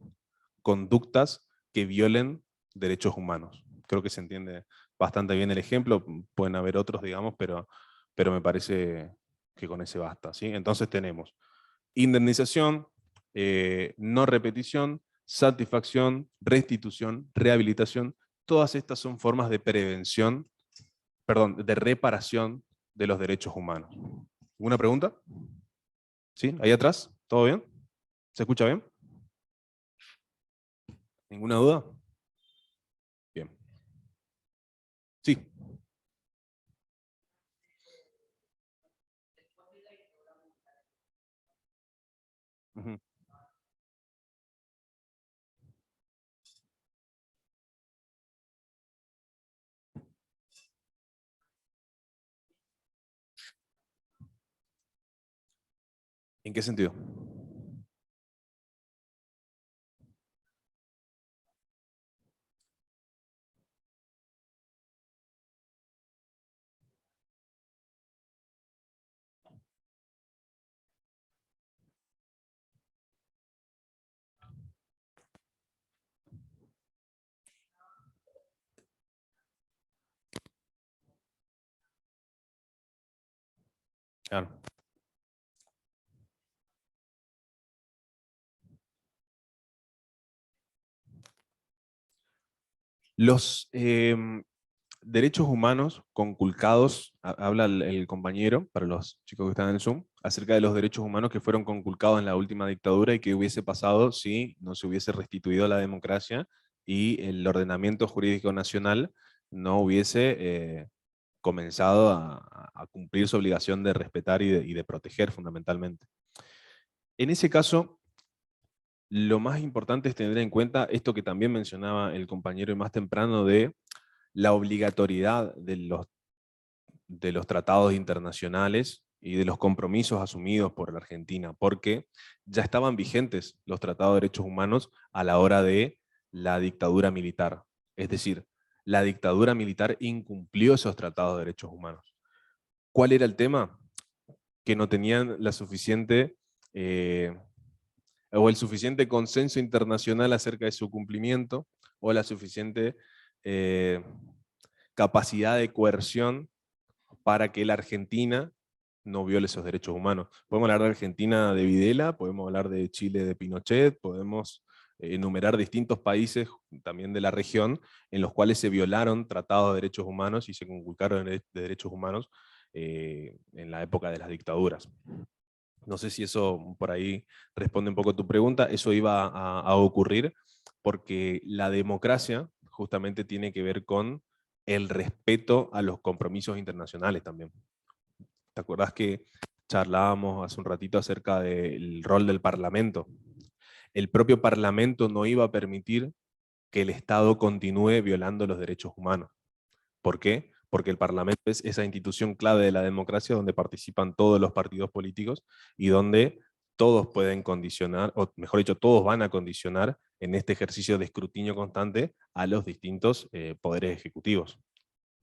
conductas que violen derechos humanos. Creo que se entiende bastante bien el ejemplo, pueden haber otros, digamos, pero me parece que con ese basta, ¿sí? Entonces tenemos indemnización, no repetición, satisfacción, restitución, rehabilitación. Todas estas son formas de prevención, perdón, de reparación de los derechos humanos. ¿Alguna pregunta? ¿Sí? ¿Ahí atrás? ¿Todo bien? ¿Se escucha bien? ¿Ninguna duda? Bien. Sí. Ujú. ¿En qué sentido? Claro. Los derechos humanos conculcados, habla el compañero, para los chicos que están en el Zoom, acerca de los derechos humanos que fueron conculcados en la última dictadura y que hubiese pasado si no se hubiese restituido la democracia y el ordenamiento jurídico nacional no hubiese comenzado a cumplir su obligación de respetar y de proteger fundamentalmente. En ese caso, lo más importante es tener en cuenta esto que también mencionaba el compañero más temprano de la obligatoriedad de los tratados internacionales y de los compromisos asumidos por la Argentina, porque ya estaban vigentes los tratados de derechos humanos a la hora de la dictadura militar. Es decir, la dictadura militar incumplió esos tratados de derechos humanos. ¿Cuál era el tema? Que no tenían la suficiente o el suficiente consenso internacional acerca de su cumplimiento, o la suficiente eh, capacidad de coerción para que la Argentina no viole esos derechos humanos. Podemos hablar de Argentina de Videla, podemos hablar de Chile de Pinochet, podemos enumerar distintos países también de la región en los cuales se violaron tratados de derechos humanos y se conculcaron de derechos humanos en la época de las dictaduras. No sé si eso por ahí responde un poco a tu pregunta. Eso iba a ocurrir porque la democracia justamente tiene que ver con el respeto a los compromisos internacionales también. ¿Te acuerdas que charlábamos hace un ratito acerca del rol del Parlamento? El propio Parlamento no iba a permitir que el Estado continúe violando los derechos humanos. ¿Por qué? Porque el Parlamento es esa institución clave de la democracia donde participan todos los partidos políticos y donde todos pueden condicionar, o mejor dicho, todos van a condicionar en este ejercicio de escrutinio constante a los distintos poderes ejecutivos.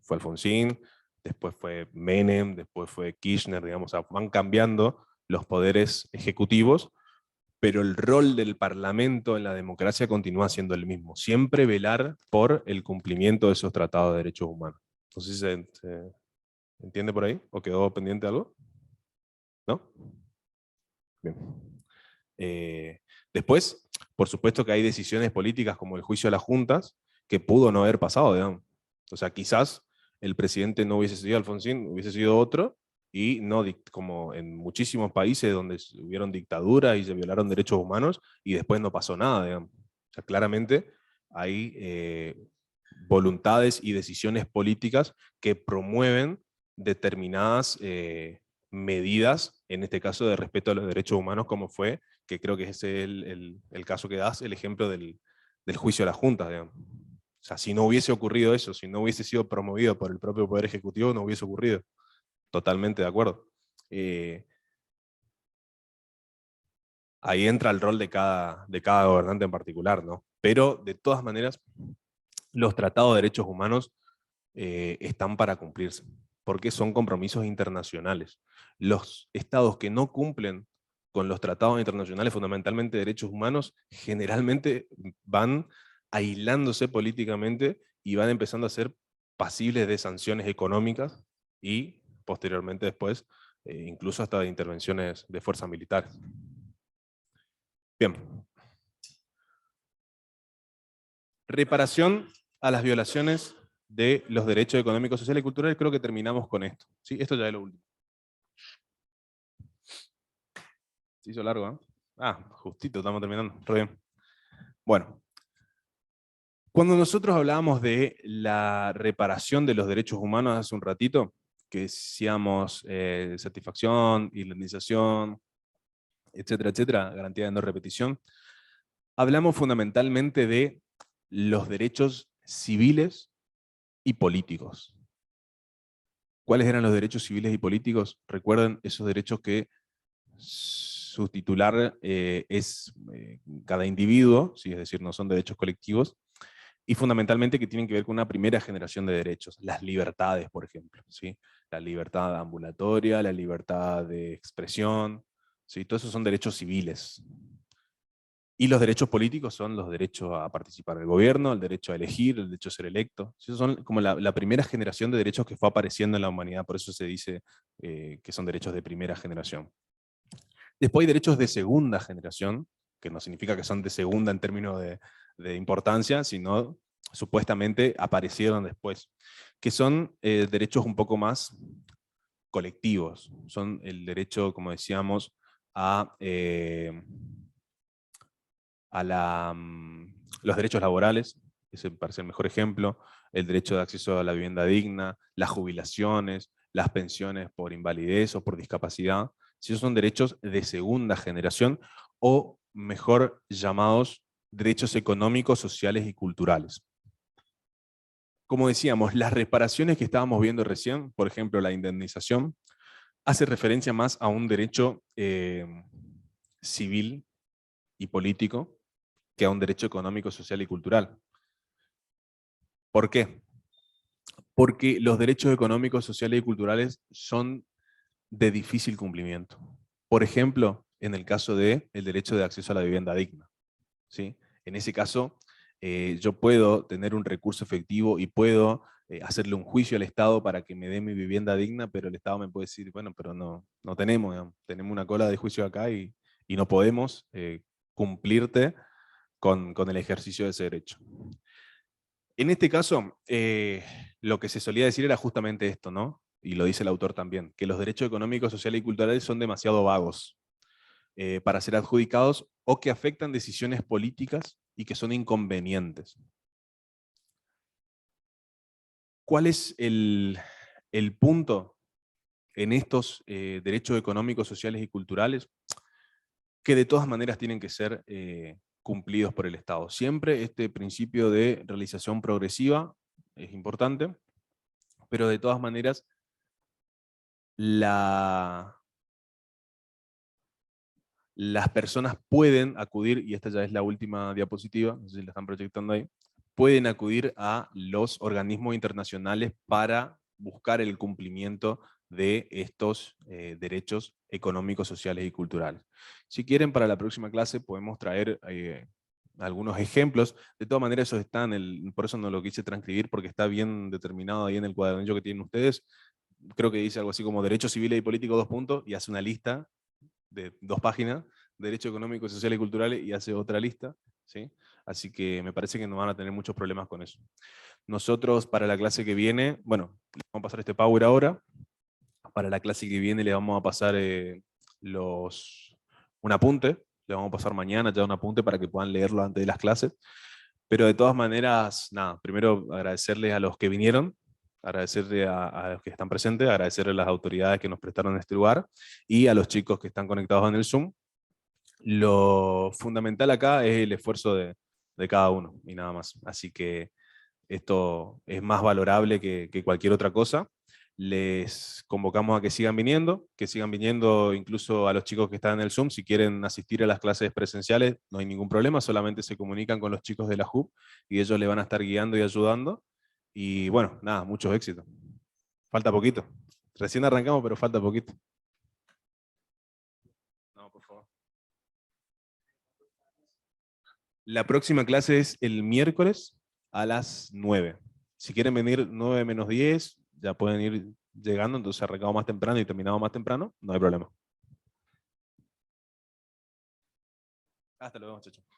Fue Alfonsín, después fue Menem, después fue Kirchner, digamos, o sea, van cambiando los poderes ejecutivos, pero el rol del Parlamento en la democracia continúa siendo el mismo, siempre velar por el cumplimiento de esos tratados de derechos humanos. No sé si se entiende por ahí, o quedó pendiente algo, ¿no? Bien. Después, por supuesto que hay decisiones políticas como el juicio a las juntas, que pudo no haber pasado, digamos. O sea, quizás el presidente no hubiese sido Alfonsín, hubiese sido otro, y no como en muchísimos países donde hubieron dictaduras y se violaron derechos humanos, y después no pasó nada, digamos. O sea, claramente hay voluntades y decisiones políticas que promueven determinadas medidas, en este caso de respeto a los derechos humanos, como fue, que creo que ese es el caso que das, el ejemplo del juicio a las juntas, digamos. O sea, si no hubiese ocurrido eso, si no hubiese sido promovido por el propio Poder Ejecutivo, no hubiese ocurrido. Totalmente de acuerdo. Ahí entra el rol de cada gobernante en particular, ¿no? Pero, de todas maneras, los tratados de derechos humanos están para cumplirse, porque son compromisos internacionales. Los estados que no cumplen con los tratados internacionales, fundamentalmente de derechos humanos, generalmente van aislándose políticamente y van empezando a ser pasibles de sanciones económicas y posteriormente después incluso hasta de intervenciones de fuerzas militares. Bien. Reparación a las violaciones de los derechos económicos, sociales y culturales. Creo que terminamos con esto. ¿Sí? Esto ya es lo último. Se hizo largo, ¿eh? Ah, justito, estamos terminando. Re bien. Bueno. Cuando nosotros hablábamos de la reparación de los derechos humanos hace un ratito, que decíamos satisfacción, indemnización, etcétera, etcétera, garantía de no repetición, hablamos fundamentalmente de los derechos civiles y políticos. ¿Cuáles eran los derechos civiles y políticos? Recuerden esos derechos que su titular es cada individuo, ¿sí? Es decir, no son derechos colectivos, y fundamentalmente que tienen que ver con una primera generación de derechos, las libertades, por ejemplo, ¿sí? La libertad ambulatoria, la libertad de expresión, ¿sí? Todos esos son derechos civiles. Y los derechos políticos son los derechos a participar del gobierno, el derecho a elegir, el derecho a ser electo. Esos son como la primera generación de derechos que fue apareciendo en la humanidad, por eso se dice que son derechos de primera generación. Después hay derechos de segunda generación, que no significa que son de segunda en términos de importancia, sino supuestamente aparecieron después, que son derechos un poco más colectivos. Son el derecho, como decíamos, a los derechos laborales, ese me parece el mejor ejemplo, el derecho de acceso a la vivienda digna, las jubilaciones, las pensiones por invalidez o por discapacidad. Si esos son derechos de segunda generación, o mejor llamados derechos económicos, sociales y culturales. Como decíamos, las reparaciones que estábamos viendo recién, por ejemplo la indemnización, hace referencia más a un derecho civil y político que a un derecho económico, social y cultural. ¿Por qué? Porque los derechos económicos, sociales y culturales son de difícil cumplimiento. Por ejemplo, en el caso del derecho de acceso a la vivienda digna, ¿sí? En ese caso, yo puedo tener un recurso efectivo y puedo hacerle un juicio al Estado para que me dé mi vivienda digna, pero el Estado me puede decir, bueno, pero no tenemos, digamos, tenemos una cola de juicio acá y no podemos cumplirte con el ejercicio de ese derecho. En este caso, lo que se solía decir era justamente esto, ¿no? Y lo dice el autor también, que los derechos económicos, sociales y culturales son demasiado vagos para ser adjudicados o que afectan decisiones políticas y que son inconvenientes. ¿Cuál es el punto en estos derechos económicos, sociales y culturales? Que de todas maneras tienen que ser cumplidos por el Estado. Siempre este principio de realización progresiva es importante, pero de todas maneras las personas pueden acudir, y esta ya es la última diapositiva, no sé si la están proyectando ahí, pueden acudir a los organismos internacionales para buscar el cumplimiento de estos derechos económicos, sociales y culturales. Si quieren, para la próxima clase podemos traer algunos ejemplos. De todas maneras, esos están, por eso no lo quise transcribir, porque está bien determinado ahí en el cuadernillo que tienen ustedes. Creo que dice algo así como derechos civiles y políticos, 2 puntos, y hace una lista de 2 páginas, derecho económico, social y culturales, y hace otra lista, ¿sí? Así que me parece que no van a tener muchos problemas con eso. Nosotros para la clase que viene, bueno, les vamos a pasar este Power ahora. Para la clase que viene le vamos a pasar un apunte, le vamos a pasar mañana ya un apunte para que puedan leerlo antes de las clases. Pero de todas maneras, nada, primero agradecerles a los que vinieron, agradecerle a los que están presentes, agradecerle a las autoridades que nos prestaron este lugar y a los chicos que están conectados en el Zoom. Lo fundamental acá es el esfuerzo de cada uno y nada más. Así que esto es más valorable que cualquier otra cosa. Les convocamos a que sigan viniendo incluso a los chicos que están en el Zoom. Si quieren asistir a las clases presenciales, no hay ningún problema, solamente se comunican con los chicos de la JUP y ellos le van a estar guiando y ayudando. Y bueno, nada, muchos éxitos. Falta poquito. Recién arrancamos, pero falta poquito. No, por favor. La próxima clase es el miércoles a las 9. Si quieren venir 9 menos 10, ya pueden ir llegando, entonces arrancamos más temprano y terminamos más temprano, no hay problema. Hasta luego, muchachos.